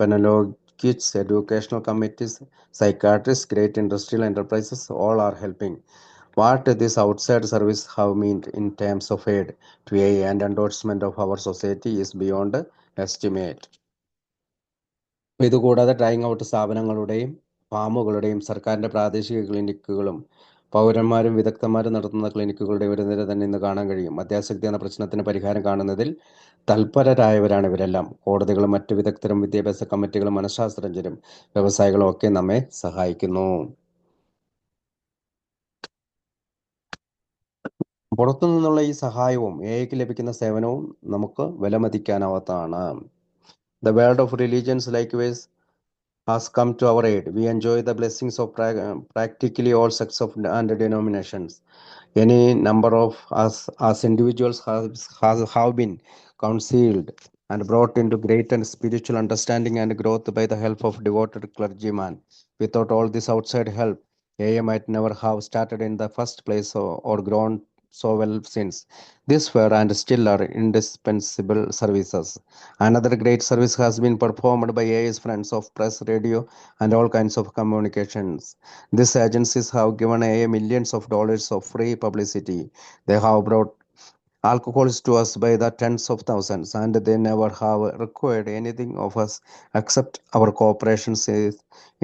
penologists, educational committees, psychiatrists, great industrial enterprises, all are helping. What this outside service have meant in terms of aid to AA and endorsement of our society is beyond estimate. ഇതുകൂടാതെ drying out സ്ഥാപനങ്ങളുടെയും ഫാമുകളുടെയും സർക്കാരിന്റെ പ്രാദേശിക ക്ലിനിക്കുകളും പൗരന്മാരും വിദഗ്ധന്മാരും നടത്തുന്ന ക്ലിനിക്കുകളുടെ ഒരു നിര തന്നെ ഇന്ന് കാണാൻ കഴിയും. മദ്യാസക്തി എന്ന പ്രശ്നത്തിന് പരിഹാരം കാണുന്നതിൽ തൽപരരായവരാണ് ഇവരെല്ലാം. കോടതികളും മറ്റു വിദഗ്ധരും വിദ്യാഭ്യാസ കമ്മിറ്റികളും മനഃശാസ്ത്രജ്ഞരും വ്യവസായികളും ഒക്കെ നമ്മെ സഹായിക്കുന്നു. പുറത്തു നിന്നുള്ള ഈ സഹായവും എക്ക് ലഭിക്കുന്ന സേവനവും നമുക്ക് വിലമതിക്കാനാവാത്തതാണ്. The world of religions likewise has come to our aid. We enjoy the blessings of practically all sects and denominations. Any number of us as individuals have been counseled and brought into great and spiritual understanding and growth by the help of devoted clergymen. Without all this outside help, AA might never have started in the first place or grown so well since. These were and still are indispensable services. Another great service has been performed by AA's friends of press, radio, and all kinds of communications. These agencies have given AA millions of dollars of free publicity. They have brought alcoholics to us by the tens of thousands, and they never have required anything of us except our cooperation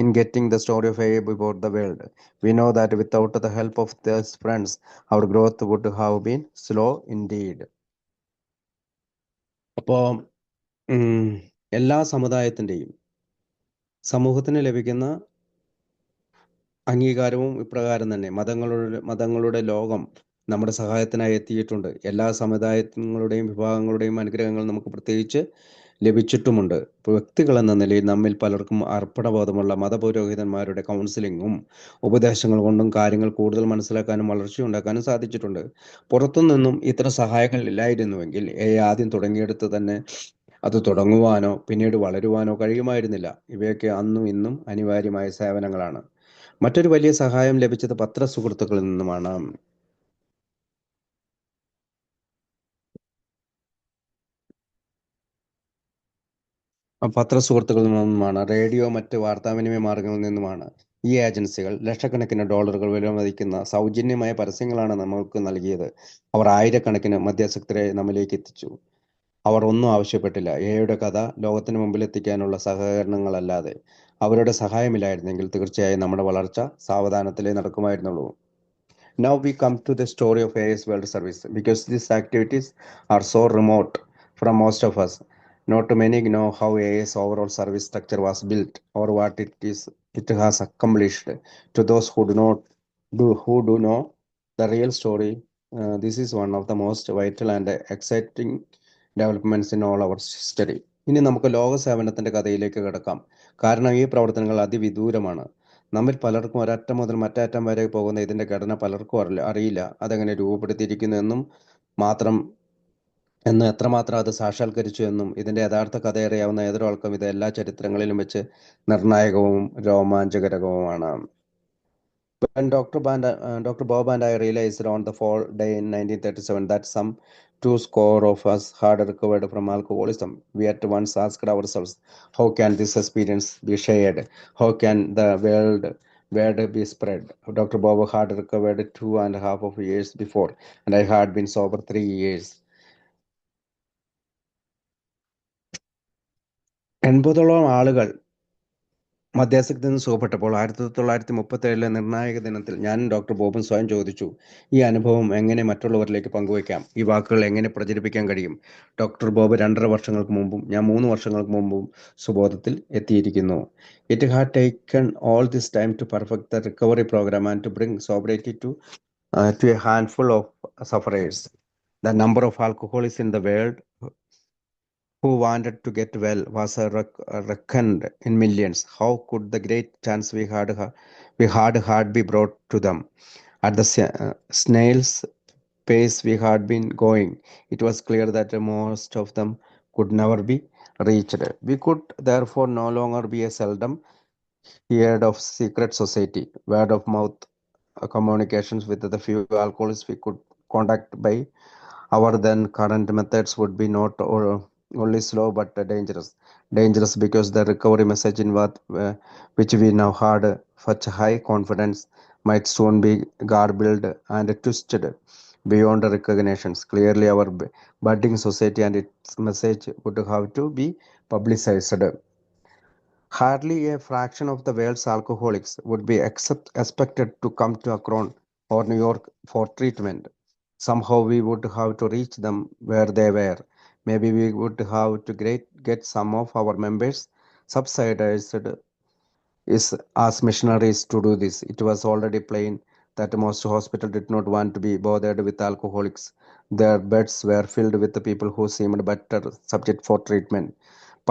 in getting the story of AA before the world. We know that without the help of these friends, our growth would have been slow indeed. അപ്പോൾ എല്ലാ സമുദായത്തിൻ്റെയും സമൂഹത്തിന് ലഭിക്കുന്ന അംഗീകാരവും ഇപ്രകാരം തന്നെ മതങ്ങളുടെ ലോകം നമ്മുടെ സഹായത്തിനായി എത്തിയിട്ടുണ്ട്. എല്ലാ സമുദായങ്ങളുടെയും വിഭാഗങ്ങളുടെയും അനുഗ്രഹങ്ങൾ നമുക്ക് പ്രത്യേകിച്ച് ലഭിച്ചിട്ടുമുണ്ട്. വ്യക്തികൾ എന്ന നിലയിൽ നമ്മിൽ പലർക്കും അർപ്പണബോധമുള്ള മതപുരോഹിതന്മാരുടെ കൗൺസിലിങ്ങും ഉപദേശങ്ങൾ കൊണ്ടും കാര്യങ്ങൾ കൂടുതൽ മനസ്സിലാക്കാനും വളർച്ചയുണ്ടാക്കാനും സാധിച്ചിട്ടുണ്ട്. പുറത്തുനിന്നും ഇത്തരം സഹായങ്ങൾ ഇല്ലായിരുന്നുവെങ്കിൽ ആദ്യം തുടങ്ങിയെടുത്ത് തന്നെ അത് തുടങ്ങുവാനോ പിന്നീട് വളരുവാനോ കഴിയുമായിരുന്നില്ല. ഇവയൊക്കെ അന്നും ഇന്നും അനിവാര്യമായ സേവനങ്ങളാണ്. മറ്റൊരു വലിയ സഹായം ലഭിച്ചത് പത്രസുഹൃത്തുക്കളിൽ നിന്നുമാണ്. പത്രസുഹൃത്തുക്കളിൽ നിന്നുമാണ്, റേഡിയോ, മറ്റ് വാർത്താവിനിമയ മാർഗങ്ങളിൽ നിന്നുമാണ്. ഈ ഏജൻസികൾ ലക്ഷക്കണക്കിന് ഡോളറുകൾ വിലമതിക്കുന്ന സൗജന്യമായ പരസ്യങ്ങളാണ് നമ്മൾക്ക് നൽകിയത്. അവർ ആയിരക്കണക്കിന് മധ്യാസക്തരെ നമ്മിലേക്ക് എത്തിച്ചു. അവർ ഒന്നും ആവശ്യപ്പെട്ടില്ല. എയുടെ കഥ ലോകത്തിന് മുമ്പിൽ എത്തിക്കാനുള്ള സഹകരണങ്ങളല്ലാതെ. അവരുടെ സഹായമില്ലായിരുന്നെങ്കിൽ തീർച്ചയായും നമ്മുടെ വളർച്ച സാവധാനത്തിലേ നടക്കുമായിരുന്നുള്ളൂ. Now we come to the story of AIS World Service. Because these activities are so remote from most of us, not many know how AIS overall service structure was built or what it has accomplished. To those who do know the real story, this is one of the most vital and exciting developments in all our history. ഇനി നമുക്ക് ലോക സേവനത്തിന്റെ കഥയിലേക്ക് കിടക്കാം. കാരണം ഈ പ്രവർത്തനങ്ങൾ അതിവിദൂരമാണ്. നമ്മിൽ പലർക്കും ഒരറ്റം മുതൽ മറ്റേ അറ്റം വരെ പോകുന്ന ഇതിന്റെ ഘടന പലർക്കും അറിയില്ല. അതെങ്ങനെ രൂപപ്പെടുത്തിയിരിക്കുന്നു എന്ന് എത്രമാത്രം അത് സാക്ഷാത്കരിച്ചു എന്നും ഇതിന്റെ യഥാർത്ഥ കഥ അറിയാവുന്ന ഏതൊരാൾക്കും ഇത് എല്ലാ ചരിത്രങ്ങളിലും വെച്ച് നിർണായകവും രോമാഞ്ചകരവുമാണ്. When Dr. Bob and I realized on the fall day in 1937 that some 200 of us had recovered from alcoholism, we at once asked ourselves, how can this experience be shared? How can the word be spread? Dr. Bob had recovered 2.5 years before, and I had been sober 3 years. 80ഓളം ആളുകൾ മധ്യാസക്തിയിൽ നിന്ന് സുഖപ്പെട്ടപ്പോൾ 1937 നിർണായക ദിനത്തിൽ ഞാനും doctor ബോബും സ്വയം ചോദിച്ചു, ഈ അനുഭവം എങ്ങനെ മറ്റുള്ളവരിലേക്ക് പങ്കുവയ്ക്കാം? ഈ വാക്കുകൾ എങ്ങനെ പ്രചരിപ്പിക്കാൻ കഴിയും? ഡോക്ടർ ബോബ് 2.5 വർഷങ്ങൾക്ക് മുമ്പും ഞാൻ 3 വർഷങ്ങൾക്ക് മുമ്പും സുബോധത്തിൽ എത്തിയിരിക്കുന്നു. It had taken all this time to perfect the recovery program and to bring sobriety to a handful of sufferers. The number of alcoholics in the world who wanted to get well was reckoned in millions. How could the great chance we had be brought to them? At the snail's pace we had been going, it was clear that most of them could never be reached. We could therefore no longer be a seldom heard of secret society. Word of mouth communications with the few alcoholics we could contact by our then current methods would be not only slow but dangerous because the recovery message in which we now had such high confidence might soon be garbled and twisted beyond recognitions. Clearly our budding society and its message would have to be publicized. Hardly a fraction of the world's alcoholics would be expected to come to Akron or New York for treatment. Somehow we would have to reach them where they were. Maybe we would have to get some of our members subsidized as missionaries to do this. It was already plain that most hospitals did not want to be bothered with alcoholics. Their beds were filled with the people who seemed better subject for treatment.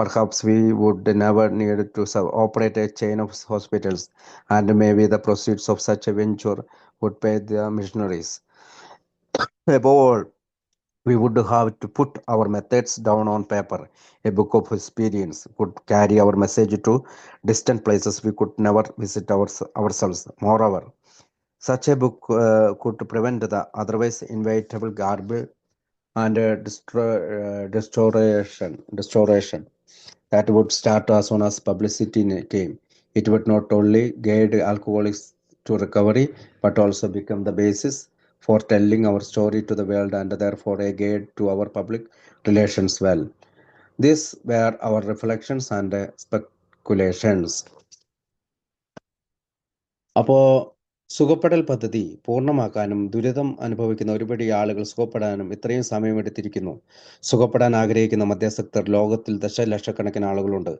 Perhaps we would never need to operate a chain of hospitals, and maybe the proceeds of such a venture would pay the missionaries. Above all, we would have to put our methods down on paper. A book of experience would carry our message to distant places we could never visit ourselves. Moreover, such a book could prevent the otherwise inevitable garbage and distortion that would start as soon as publicity came. It would not only guide alcoholics to recovery, but also become the basis for telling our story to the world and therefore a guide to our public relations well. These were our reflections and speculations. അപ്പോൾ സുഖപ്പെടൽ പദ്ധതി പൂർണ്ണമാക്കാനും ദുരിതം അനുഭവിക്കുന്ന ഒരുപടി ആളുകൾ സുഖപ്പെടാനും ഇത്രയും സമയമെടുത്തിരിക്കുന്നു. സുഖപ്പെടാൻ ആഗ്രഹിക്കുന്ന മധ്യസ്ഥർ ലോകത്തിൽ ദശലക്ഷക്കണക്കിന് ആളുകളുണ്ട്.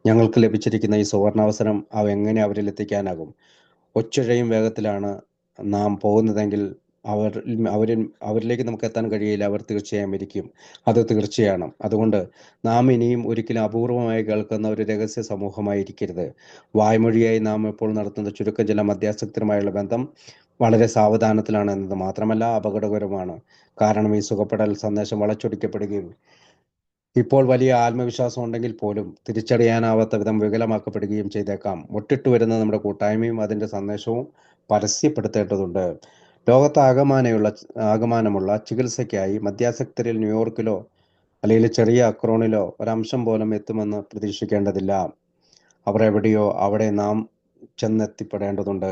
ഞങ്ങൾക്ക് ലഭിച്ചിരിക്കുന്ന ഈ സുവർണാവസരം എങ്ങനെ അവരിൽ എത്തിക്കാനാകും? ഒച്ചിഴയും വേഗത്തിലാണ് നാം പോകുന്നതെങ്കിൽ അവരിലേക്ക് നമുക്ക് എത്താൻ കഴിയില്ല. അവർ തീർച്ചയായും ഇരിക്കും. അത് തീർച്ചയാണ്. അതുകൊണ്ട് നാം ഇനിയും ഒരിക്കലും അപൂർവമായി കേൾക്കുന്ന ഒരു രഹസ്യ സമൂഹമായിരിക്കരുത്. വായ്മൊഴിയായി നാം ഇപ്പോൾ നടത്തുന്ന ചുരുക്കം ചില മധ്യസ്ഥരുമായുള്ള ബന്ധം വളരെ സാവധാനത്തിലാണ് എന്നത് മാത്രമല്ല അപകടകരമാണ്. കാരണം ഈ സുഖപ്പെടൽ സന്ദേശം വളച്ചൊടിക്കപ്പെടുകയും ഇപ്പോൾ വലിയ ആത്മവിശ്വാസം ഉണ്ടെങ്കിൽ പോലും തിരിച്ചറിയാനാവാത്ത വിധം വികലമാക്കപ്പെടുകയും ചെയ്തേക്കാം. മുട്ടിട്ട് വരുന്ന നമ്മുടെ കൂട്ടായ്മയും അതിൻ്റെ സന്ദേശവും പരസ്യപ്പെടുത്തേണ്ടതുണ്ട്. ആകമാനമുള്ള ചികിത്സയ്ക്കായി മദ്യാസക്തരിൽ ന്യൂയോർക്കിലോ അല്ലെങ്കിൽ ചെറിയ അക്രോണിലോ ഒരംശം പോലും എത്തുമെന്ന് പ്രതീക്ഷിക്കേണ്ടതില്ല. അവർ എവിടെയോ അവിടെ നാം ചെന്നെത്തിപ്പെടേണ്ടതുണ്ട്.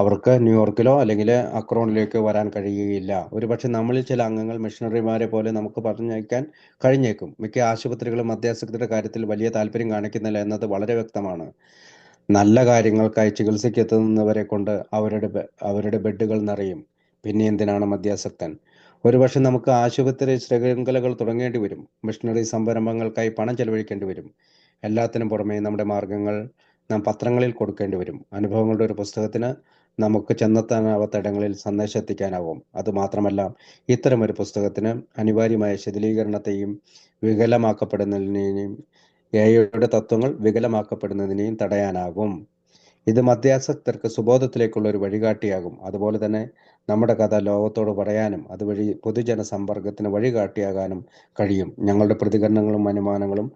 അവർക്ക് ന്യൂയോർക്കിലോ അല്ലെങ്കിൽ അക്രോണിലേക്കോ വരാൻ കഴിയുകയില്ല. ഒരുപക്ഷെ നമ്മളിൽ ചില അംഗങ്ങൾ മിഷണറിമാരെ പോലെ നമുക്ക് പറഞ്ഞയക്കാൻ കഴിഞ്ഞേക്കും. മിക്ക ആശുപത്രികളും മധ്യസ്ഥരുടെ കാര്യത്തിൽ വലിയ താല്പര്യം കാണിക്കുന്നില്ല എന്നത് വളരെ വ്യക്തമാണ്. നല്ല കാര്യങ്ങൾക്കായി ചികിത്സയ്ക്ക് എത്തുന്നവരെ കൊണ്ട് അവരുടെ ബെഡുകൾ നിറയും. പിന്നെ എന്തിനാണ് മധ്യസ്ഥൻ? ഒരുപക്ഷെ നമുക്ക് ആശുപത്രി ശൃംഖലകൾ തുടങ്ങേണ്ടി വരും. മിഷണറി സംരംഭങ്ങൾക്കായി പണം ചെലവഴിക്കേണ്ടി വരും. എല്ലാത്തിനും പുറമെ നമ്മുടെ മാർഗങ്ങൾ നാം പത്രങ്ങളിൽ കൊടുക്കേണ്ടി വരും. അനുഭവങ്ങളുടെ ഒരു പുസ്തകത്തിന് നമുക്ക് ചെന്നെത്താനാവാത്ത ഇടങ്ങളിൽ സന്ദേശം എത്തിക്കാനാവും. അതുമാത്രമല്ല, ഇത്തരമൊരു പുസ്തകത്തിന് അനിവാര്യമായ ശിഥിലീകരണത്തെയും വികലമാക്കപ്പെടുന്നതിനെയും എയുടെ തത്വങ്ങൾ വികലമാക്കപ്പെടുന്നതിനെയും തടയാനാകും. ഇത് മധ്യസ്ഥർക്ക് സുബോധത്തിലേക്കുള്ള ഒരു വഴികാട്ടിയാകും. അതുപോലെ തന്നെ നമ്മുടെ കഥ ലോകത്തോട് പറയാനും അതുവഴി പൊതുജന സമ്പർക്കത്തിന് വഴികാട്ടിയാകാനും കഴിയും. ഞങ്ങളുടെ പ്രതികരണങ്ങളും അനുമാനങ്ങളും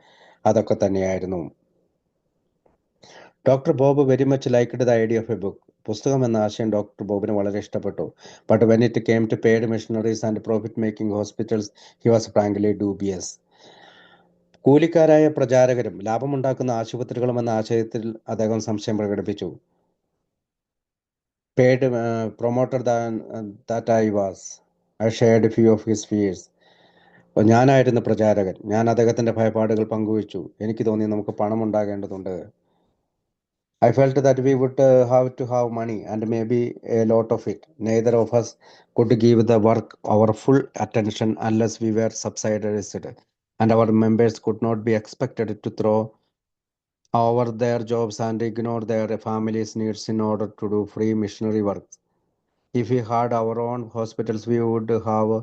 അതൊക്കെ തന്നെയായിരുന്നു. Doctor Bob very much liked the idea of a book. പുസ്തകം എന്ന ആശയം ഡോക്ടർ ബോബിന് വളരെ ഇഷ്ടപ്പെട്ടു. But when it came to paid missionaries and profit making hospitals he was frankly dubious. കൂലിക്കാരായ പ്രചാരകരും ലാഭമുണ്ടാക്കുന്ന ആശുപത്രികളും എന്ന ആശയത്തിൽ അദ്ദേഹം സംശയം പ്രകടിപ്പിച്ചു. Paid promoter that I was, I shared few of his fears. ഞാനായിരുന്നു പ്രചാരകൻ. ഞാൻ അദ്ദേഹത്തിന്റെ ഭയപ്പാടുകൾ പങ്കുവച്ചു. എനിക്ക് തോന്നി നമുക്ക് പണം ഉണ്ടാകേണ്ടതുണ്ട്. I felt that we would have to have money and maybe a lot of it. Neither of us could give the work our full attention unless we were subsidized, and our members could not be expected to throw over their jobs and ignore their families' needs in order to do free missionary work. If we had our own hospitals, we would have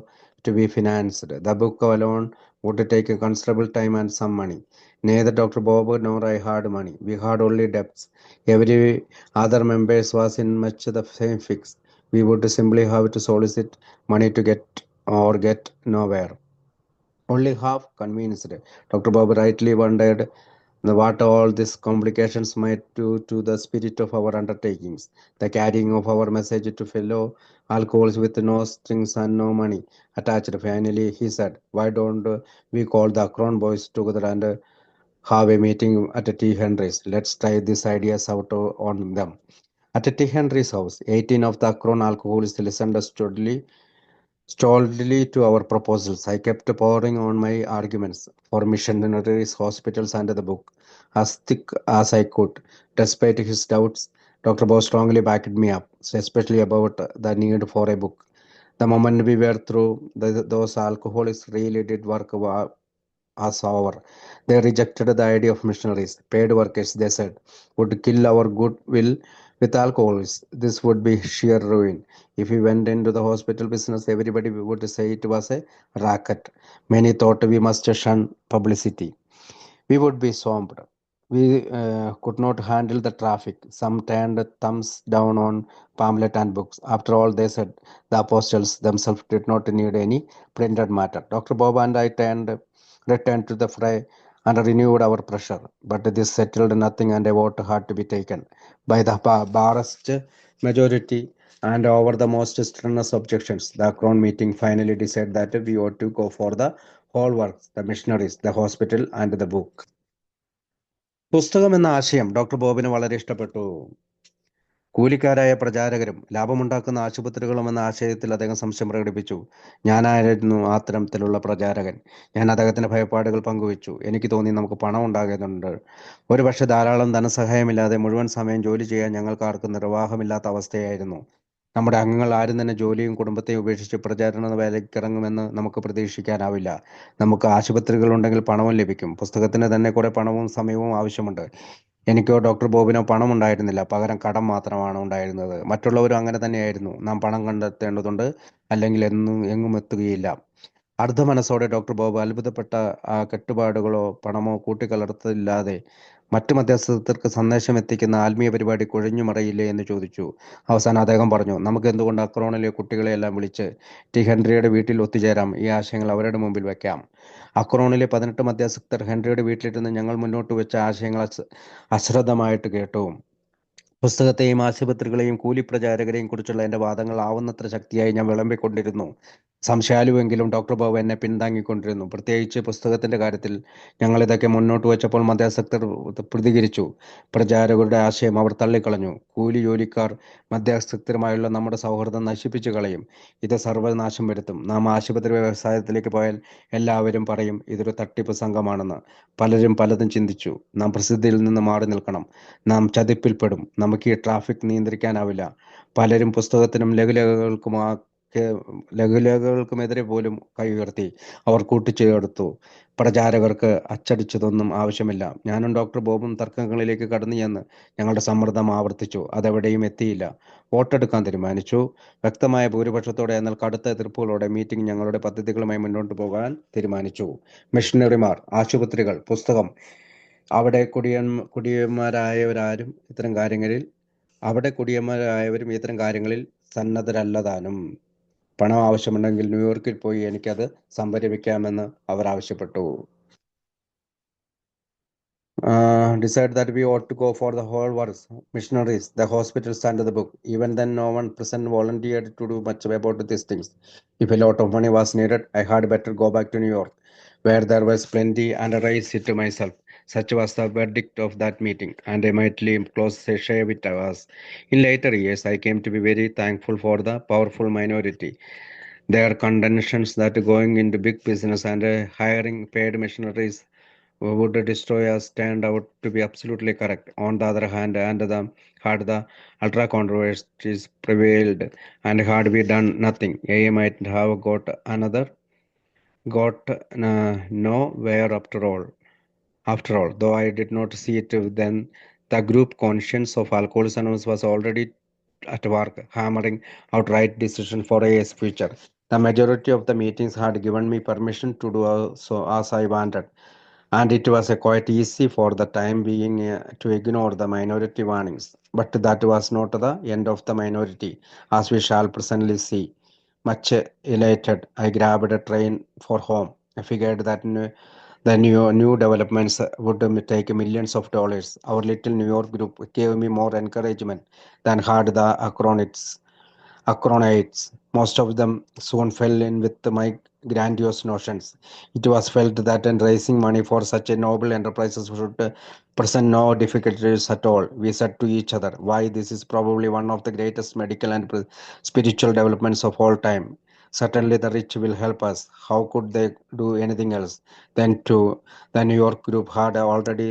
to be financed. The book alone would take a considerable time and some money. Neither Dr. Bob nor I had money. We had only debts. Every other member was in much the same fix. We would simply have to solicit money to get nowhere. Only half convinced. Dr. Bob rightly wondered what all these complications might do to the spirit of our undertakings, the carrying of our message to fellow alcoholics with no strings and no money attached. Finally, he said, why don't we call the Akron boys together and have a meeting at T. Henry's? Let's try these ideas out on them. At T. Henry's house, 18 of the Akron alcoholics listened stolidly to our proposals. I kept pouring on my arguments for missionaries, hospitals, and the book as thick as I could. Despite his doubts, Dr. Bow strongly backed me up, especially about the need for a book. The moment we were through, those alcoholics really did work us over. They rejected the idea of missionaries. Paid workers, they said, would kill our goodwill with alcoholics. This would be sheer ruin. If we went into the hospital business, everybody would say it was a racket. Many thought we must shun publicity. We would be swamped. We could not handle the traffic. Some turned thumbs down on pamphlet and books. After all, they said the apostles themselves did not need any printed matter. Dr. Bob and I returned to the fray and renewed our pressure. But this settled nothing, and a vote had to be taken by the barest majority. And over the most strenuous objections, the Crown meeting finally decided that we ought to go for the whole works, the missionaries, the hospital, and the book. പുസ്തകം എന്ന ആശയം doctor ബോബിന് വളരെ ഇഷ്ടപ്പെട്ടു. കൂലിക്കാരായ പ്രചാരകരും ലാഭമുണ്ടാക്കുന്ന ആശുപത്രികളും എന്ന ആശയത്തിൽ അദ്ദേഹം സംശയം പ്രകടിപ്പിച്ചു. ഞാനായിരുന്നു അത്തരത്തിലുള്ള പ്രചാരകൻ. ഞാൻ അദ്ദേഹത്തിന്റെ ഭയപ്പാടുകൾ പങ്കുവച്ചു. എനിക്ക് തോന്നി നമുക്ക് പണം ഉണ്ടാകേണ്ടതുണ്ട്. ഒരുപക്ഷെ ധാരാളം ധനസഹായമില്ലാതെ മുഴുവൻ സമയം ജോലി ചെയ്യാൻ ഞങ്ങൾക്കാർക്കും നിർവാഹമില്ലാത്ത അവസ്ഥയായിരുന്നു. നമ്മുടെ അംഗങ്ങൾ ആരും തന്നെ ജോലിയും കുടുംബത്തെയും ഉപേക്ഷിച്ച് പ്രചാരണ വേലയ്ക്കിറങ്ങുമെന്ന് നമുക്ക് പ്രതീക്ഷിക്കാനാവില്ല. നമുക്ക് ആശുപത്രികളുണ്ടെങ്കിൽ പണവും ലഭിക്കും. പുസ്തകത്തിന് തന്നെ കുറെ പണവും സമയവും ആവശ്യമുണ്ട്. എനിക്കോ ഡോക്ടർ ബോബിനോ പണം ഉണ്ടായിരുന്നില്ല. പകരം കടം മാത്രമാണ് ഉണ്ടായിരുന്നത്. മറ്റുള്ളവരും അങ്ങനെ തന്നെയായിരുന്നു. നാം പണം കണ്ടെത്തേണ്ടതുണ്ട്, അല്ലെങ്കിൽ എങ്ങും എത്തുകയില്ല. അർദ്ധമനസ്സോടെ ഡോക്ടർ ബോബ് അത്ഭുതപ്പെട്ട ആ കെട്ടുപാടുകളോ പണമോ കൂട്ടിക്കലർത്തില്ലാതെ മറ്റു മധ്യസ്ഥർക്ക് സന്ദേശം എത്തിക്കുന്ന ആത്മീയ പരിപാടി കുഴഞ്ഞു മറയില്ലേ എന്ന് ചോദിച്ചു. അവസാനം അദ്ദേഹം പറഞ്ഞു, നമുക്ക് എന്തുകൊണ്ട് അക്രോണിലെ കുട്ടികളെയെല്ലാം വിളിച്ച് ടി ഹെൻറിയുടെ വീട്ടിൽ ഒത്തുചേരാം. ഈ ആശയങ്ങൾ അവരുടെ മുമ്പിൽ വെക്കാം. അക്രോണിലെ 18 മധ്യസ്ഥർ ഹെൻറിയുടെ വീട്ടിലിരുന്ന് ഞങ്ങൾ മുന്നോട്ട് വെച്ച ആശയങ്ങൾ അശ്രദ്ധമായിട്ട് കേട്ടു. പുസ്തകത്തെയും ആശുപത്രികളെയും കൂലിപ്രചാരകരെയും കുറിച്ചുള്ള എൻ്റെ വാദങ്ങൾ ആവുന്നത്ര ശക്തിയായി ഞാൻ വിളമ്പിക്കൊണ്ടിരുന്നു. സംശയാലുവെങ്കിലും ഡോക്ടർ ബാബു എന്നെ പിന്താങ്ങിക്കൊണ്ടിരുന്നു. പ്രത്യേകിച്ച് പുസ്തകത്തിന്റെ കാര്യത്തിൽ. ഞങ്ങൾ ഇതൊക്കെ മുന്നോട്ട് വെച്ചപ്പോൾ മധ്യസ്ഥർ പ്രതികരിച്ചു. പ്രചാരകരുടെ ആശയം അവർ തള്ളിക്കളഞ്ഞു. കൂലി ജോലിക്കാർ മധ്യസ്ഥരുമായുള്ള നമ്മുടെ സൗഹൃദം നശിപ്പിച്ചു കളയും. ഇത് സർവനാശം വരുത്തും. നാം ആശുപത്രി വ്യവസായത്തിലേക്ക് പോയാൽ എല്ലാവരും പറയും ഇതൊരു തട്ടിപ്പ് സംഘമാണെന്ന്. പലരും പലതും ചിന്തിച്ചു. നാം പ്രസിദ്ധിയിൽ നിന്ന് മാറി നിൽക്കണം. നാം ചതിപ്പിൽപ്പെടും. നമുക്ക് ഈ ട്രാഫിക് നിയന്ത്രിക്കാനാവില്ല. പലരും പുസ്തകത്തിനും ലഘുലേഖകൾക്കുമെതിരെ പോലും കൈ ഉയർത്തി. അവർ കൂട്ടിച്ചേർത്തു. പ്രചാരകർക്ക് അച്ചടിച്ചതൊന്നും ആവശ്യമില്ല. ഞാനും ഡോക്ടർ ബോബും തർക്കങ്ങളിലേക്ക് കടന്നു ചെന്ന് ഞങ്ങളുടെ സമ്മർദ്ദം ആവർത്തിച്ചു. അതെവിടെയും എത്തിയില്ല. വോട്ടെടുക്കാൻ തീരുമാനിച്ചു. വ്യക്തമായ ഭൂരിപക്ഷത്തോടെ, എന്നാൽ കടുത്ത എതിർപ്പുകളോടെ മീറ്റിംഗ് ഞങ്ങളുടെ പദ്ധതികളുമായി മുന്നോട്ട് പോകാൻ തീരുമാനിച്ചു. മിഷണറിമാർ, ആശുപത്രികൾ, പുസ്തകം. അവിടെ കുടിയന്മാരായവരാരും ഇത്തരം കാര്യങ്ങളിൽ സന്നദ്ധരല്ലതാനും. പണം ആവശ്യമുണ്ടെങ്കിൽ ന്യൂയോർക്കിൽ പോയി എനിക്കത് സംഭരിക്കാമെന്ന് അവർ ആവശ്യപ്പെട്ടു. Decide that we ought to go for the whole works, missionaries, the hospitals, and the book. Even then, no one present volunteered to do much about these things. If a lot of money was needed, I had better go back to New York, where there was plenty, and raise it to myself. Such was the verdict of that meeting, and a mightily close shave it was. In later years, I came to be very thankful for the powerful minority. Their contentions that going into big business and hiring paid missionaries would destroy us turned out to be absolutely correct. On the other hand, had the ultra controversies prevailed, and had we done nothing, I might have got nowhere after all. After all, though I did not see it then, the group conscience of Alcoholics Anonymous was already at work, hammering out right decision for AS future. The majority of the meetings had given me permission to do so as I wanted, and it was quite easy for the time being to ignore the minority warnings. But that was not the end of the minority, as we shall presently see. Much elated, I grabbed a train for home. I figured that the new developments would take millions of dollars. Our little New York group gave me more encouragement than had the Acronites. Most of them soon fell in with my grandiose notions. It was felt that in raising money for such a noble enterprise should present no difficulties at all. We said to each other, why, this is probably one of the greatest medical and spiritual developments of all time. Certainly the rich will help us. How could they do anything else? Then too, the New York group had already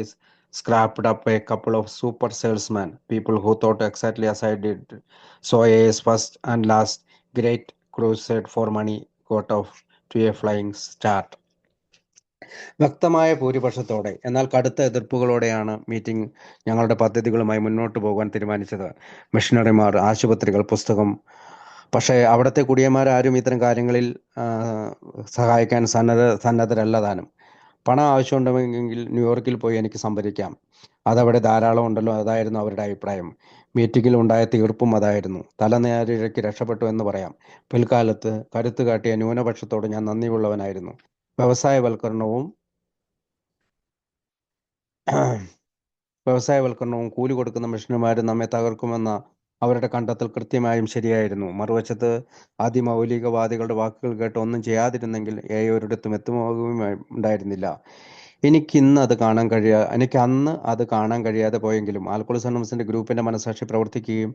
scrapped up a couple of super salesmen, people who thought exactly as I did. So A's first and last great crusade for money got off to a flying start. വ്യക്തമായ ഭൂരിപക്ഷത്തോടെ, എന്നാൽ കടുത്ത എതിർപ്പുകളോടെയാണ് meeting ഞങ്ങളുടെ പദ്ധതികളുമായി മുന്നോട്ട് പോകാൻ തീരുമാനിച്ചത്. മിഷണറിമാർ, ആശുപത്രികൾ, പുസ്തകം. പക്ഷേ അവിടുത്തെ കുടിയന്മാരാരും ഇത്തരം കാര്യങ്ങളിൽ സഹായിക്കാൻ സന്നദ്ധരല്ലതാനും. പണം ആവശ്യമുണ്ടെങ്കിൽ ന്യൂയോർക്കിൽ പോയി എനിക്ക് സംഭരിക്കാം. അതവിടെ ധാരാളം ഉണ്ടല്ലോ. അതായിരുന്നു അവരുടെ അഭിപ്രായം. മീറ്റിംഗിൽ ഉണ്ടായ തീർപ്പും അതായിരുന്നു. തലനേരിഴയ്ക്ക് രക്ഷപ്പെട്ടു എന്ന് പറയാം. പിൽക്കാലത്ത് കരുത്ത് കാട്ടിയ ന്യൂനപക്ഷത്തോട് ഞാൻ നന്ദിയുള്ളവനായിരുന്നു. വ്യവസായവൽക്കരണവും കൂലി കൊടുക്കുന്ന മിഷണറിമാരും നമ്മെ തകർക്കുമെന്ന അവരുടെ കണ്ടെത്തൽ കൃത്യമായും ശരിയായിരുന്നു. മറുവശത്ത് അതിമൗലികവാദികളുടെ വാക്കുകൾ കേട്ട് ഒന്നും ചെയ്യാതിരുന്നെങ്കിൽ ഒരിടത്തും എത്തുകയും ഉണ്ടായിരുന്നില്ല. എനിക്ക് അന്ന് അത് കാണാൻ കഴിയാതെ പോയെങ്കിലും ആൽക്കോളിസ് അനോണിമസിന്റെ ഗ്രൂപ്പിന്റെ മനസാക്ഷി പ്രവർത്തിക്കുകയും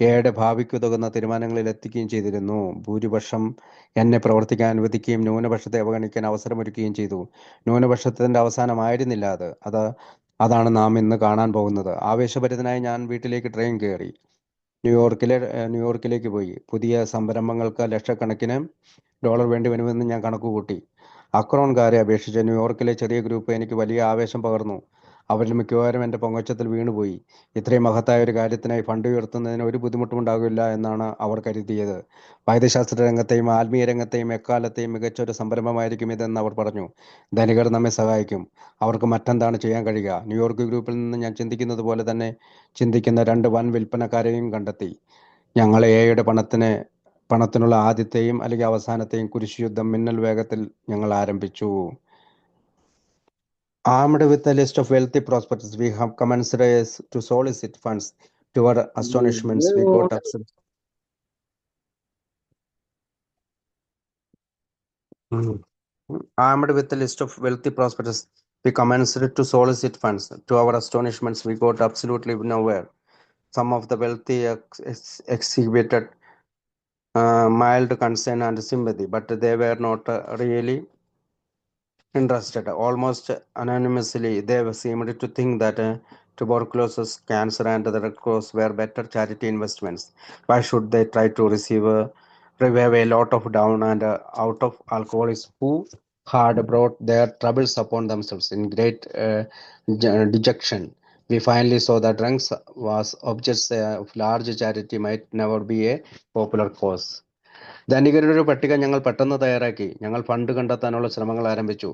എയുടെ ഭാവിക്ക് ഉതകുന്ന തീരുമാനങ്ങളിൽ എത്തിക്കുകയും ചെയ്തിരുന്നു. ഭൂരിപക്ഷം എന്നെ പ്രവർത്തിക്കാൻ അനുവദിക്കുകയും ന്യൂനപക്ഷത്തെ അവഗണിക്കാൻ അവസരമൊരുക്കുകയും ചെയ്തു. ന്യൂനപക്ഷത്തിന്റെ അവസാനമായിരുന്നില്ല അതാണ് നാം ഇന്ന് കാണാൻ പോകുന്നത്. ആവേശഭരിതനായി ഞാൻ വീട്ടിലേക്ക് ട്രെയിൻ കയറി ന്യൂയോർക്കിലേക്ക് പോയി. പുതിയ സംരംഭങ്ങൾക്ക് ലക്ഷക്കണക്കിന് ഡോളർ വേണ്ടി വരുമെന്ന് ഞാൻ കണക്കുകൂട്ടി. അക്രോൺകാരെ അപേക്ഷിച്ച് ന്യൂയോർക്കിലെ ചെറിയ ഗ്രൂപ്പ് എനിക്ക് വലിയ ആവേശം പകർന്നു. അവരിൽ മിക്കവാരും എൻ്റെ പൊങ്ങച്ചത്തിൽ വീണുപോയി. ഇത്രയും മഹത്തായ ഒരു കാര്യത്തിനായി ഫണ്ട് ഉയർത്തുന്നതിന് ഒരു ബുദ്ധിമുട്ടുമുണ്ടാകില്ല എന്നാണ് അവർ കരുതിയത്. വൈദ്യശാസ്ത്ര രംഗത്തെയും ആത്മീയ രംഗത്തെയും എക്കാലത്തെയും മികച്ച ഒരു സംരംഭമായിരിക്കും ഇതെന്ന് അവർ പറഞ്ഞു. ധനികർ നമ്മെ സഹായിക്കും. അവർക്ക് മറ്റെന്താണ് ചെയ്യാൻ കഴിയുക? ന്യൂയോർക്ക് ഗ്രൂപ്പിൽ നിന്ന് ഞാൻ ചിന്തിക്കുന്നത് പോലെ തന്നെ ചിന്തിക്കുന്ന രണ്ട് വൻ വിൽപ്പനക്കാരെയും കണ്ടെത്തി. ഞങ്ങൾ എയുടെ പണത്തിനുള്ള ആദ്യത്തെയും അല്ലെങ്കിൽ അവസാനത്തെയും കുരിശുയുദ്ധം മിന്നൽ വേഗത്തിൽ ഞങ്ങൾ ആരംഭിച്ചു. Armed with a list of wealthy prospects, we have commenced to solicit funds. To our astonishments, we got upset. Armed with a list of wealthy prospects, we commenced to solicit funds. To our astonishments, we got absolutely nowhere. Some of the wealthy exhibited mild concern and sympathy, but they were not really interested. Almost anonymously, they seemed to think that tuberculosis, cancer, and the Red Cross were better charity investments. Why should they try to revive a lot of down and out of alcoholics who had brought their troubles upon themselves in great dejection? We finally saw that drunks was objects of large charity might never be a popular cause. ധനികരുടെ ഒരു പട്ടിക ഞങ്ങൾ പെട്ടെന്ന് തയ്യാറാക്കി. ഞങ്ങൾ fund കണ്ടെത്താനുള്ള ശ്രമങ്ങൾ ആരംഭിച്ചു.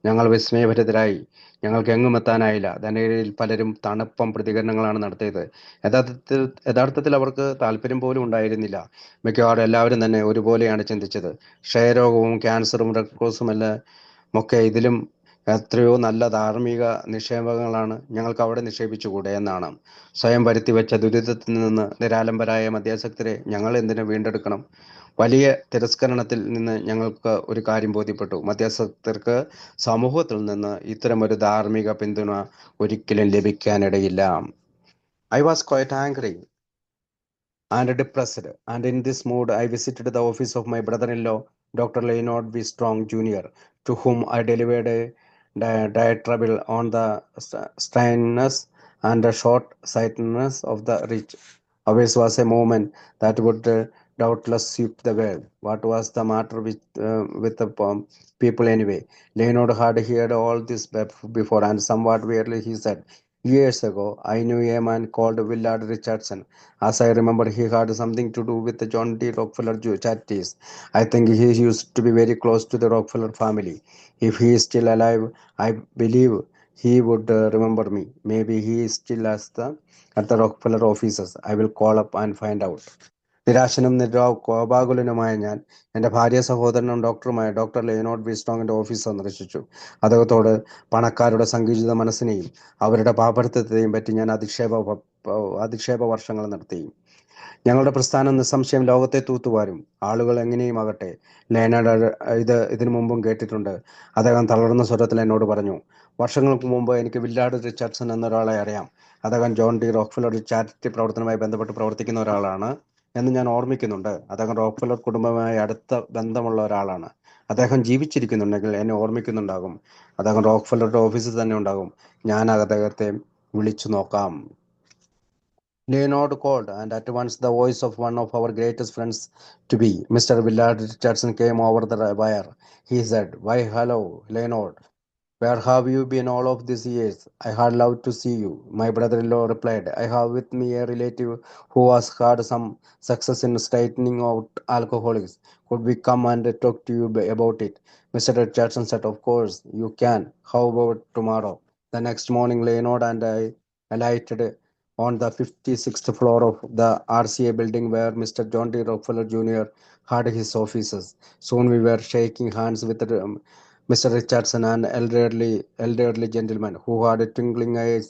ഞങ്ങൾ വിസ്മയഭരിതരായി. ഞങ്ങൾക്ക് എങ്ങും എത്താനായില്ല. ധനികരിൽ പലരും തണുപ്പം പ്രതികരണങ്ങളാണ് നടത്തിയത്. യഥാർത്ഥത്തിൽ അവർക്ക് താല്പര്യം പോലും ഉണ്ടായിരുന്നില്ല. മിക്കവാറും എല്ലാവരും തന്നെ ഒരുപോലെയാണ് ചിന്തിച്ചത്. ക്ഷയരോഗവും ക്യാൻസറും റെഡ് ക്രോസുമെല്ലാം ഒക്കെ ഇതിലും എത്രയോ നല്ല ധാർമ്മിക നിക്ഷേപങ്ങളാണ് ഞങ്ങൾക്ക് അവിടെ നിക്ഷേപിച്ചുകൂടെ എന്നാണ്. സ്വയം വരുത്തിവെച്ച ദുരിതത്തിൽ നിന്ന് നിരാലംബരായ മദ്യാസക്തരെ ഞങ്ങൾ എന്തിനു വീണ്ടെടുക്കണം? വലിയ തിരസ്കരണത്തിൽ നിന്ന് ഞങ്ങൾക്ക് ഒരു കാര്യം ബോധ്യപ്പെട്ടു. മദ്യാസക്തർക്ക് സമൂഹത്തിൽ നിന്ന് ഇത്തരമൊരു ധാർമ്മിക പിന്തുണ ഒരിക്കലും ലഭിക്കാനിടയില്ല. I was quite angry and depressed, and in this mood I visited the office of my brother-in-law, Dr. Leonard V. Strong Jr., to whom I delivered a diatribe on the strangeness and the short-sightedness of the rich. Ours was a movement that would doubtless sweep the world. What was the matter with the people anyway? Leonard had heard all this before, and somewhat weirdly he said, "Years ago, I knew a man called Willard Richardson. As I remember, he had something to do with the John D. Rockefeller charities. I think he used to be very close to the Rockefeller family. If he is still alive, I believe he would remember me. Maybe he is still at the Rockefeller offices. I will call up and find out." നിരാശനും കോപാകുലനുമായ ഞാൻ എൻ്റെ ഭാര്യ സഹോദരനും ഡോക്ടറുമായ doctor ലെയ്നോഡ് B സ്ട്രോങ്ങിൻ്റെ office സന്ദർശിച്ചു. അദ്ദേഹത്തോട് പണക്കാരുടെ സങ്കുചിത മനസ്സിനെയും അവരുടെ പാപ്പരത്വത്തെയും പറ്റി ഞാൻ അധിക്ഷേപ വർഷങ്ങൾ നടത്തി. ഞങ്ങളുടെ പ്രസ്ഥാനം നിസ്സംശയം ലോകത്തെ തൂത്തുവാരും. ആളുകൾ എങ്ങനെയും ആകട്ടെ. ലേനാർഡ് ഇതിനു മുമ്പും കേട്ടിട്ടുണ്ട്. അദ്ദേഹം തളർന്ന സ്വരത്തിൽ എന്നോട് പറഞ്ഞു, "വർഷങ്ങൾക്ക് മുമ്പ് എനിക്ക് വില്ലാർഡ് റിച്ചാർഡ്സൺ എന്നൊരാളെ അറിയാം. അദ്ദേഹം ജോൺ ഡി റോക്ക്ഫെല്ലർ ചാരിറ്റി പ്രവർത്തനവുമായി ബന്ധപ്പെട്ട് പ്രവർത്തിക്കുന്ന ഒരാളാണ് എന്ന് ഞാൻ ഓർമ്മിക്കുന്നുണ്ട്. അദ്ദേഹം റോക്ക്ഫെല്ലർ കുടുംബവുമായി അടുത്ത ബന്ധമുള്ള ഒരാളാണ്. അദ്ദേഹം ജീവിച്ചിരിക്കുന്നുണ്ടെങ്കിൽ എന്നെ ഓർമ്മിക്കുന്നുണ്ടാകും. അദ്ദേഹം റോക്ക്ഫെല്ലറുടെ ഓഫീസിൽ തന്നെ ഉണ്ടാകും. ഞാൻ അദ്ദേഹത്തെ വിളിച്ചു നോക്കാം." Leonard called, and at once the voice of one of our greatest friends to be, Mr. Willard Richardson, came over the wire. He said, "Why, hello, Leonard. Where have you been all of these years? I had loved to see you." My brother-in-law replied, "I have with me a relative who has had some success in straightening out alcoholics. Could we come and talk to you about it?" Mr. Richardson said, "Of course, you can. How about tomorrow?" The next morning, Leonard and I alighted on the 56th floor of the RCA building where Mr. John D. Rockefeller Jr. had his offices. Soon we were shaking hands with Mr. Richardson, an elderly gentleman who had twinkling eyes,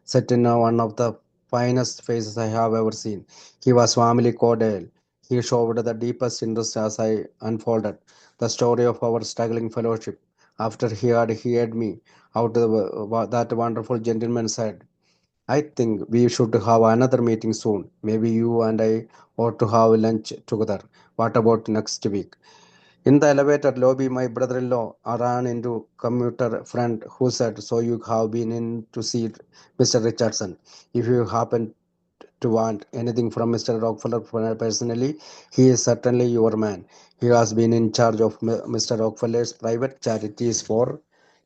set in one of the finest faces I have ever seen. He was warmly cordial. He showed the deepest interest as I unfolded the story of our struggling fellowship. After he had heard me out, that wonderful gentleman said, "I think we should have another meeting soon. Maybe you and I ought to have lunch together. What about next week?" In the elevator lobby, my brother-in-law ran into commuter friend who said, "So you have been in to see Mr. Richardson. If you happen to want anything from Mr. Rockefeller personally, he is certainly your man. He has been in charge of Mr. Rockefeller's private charities for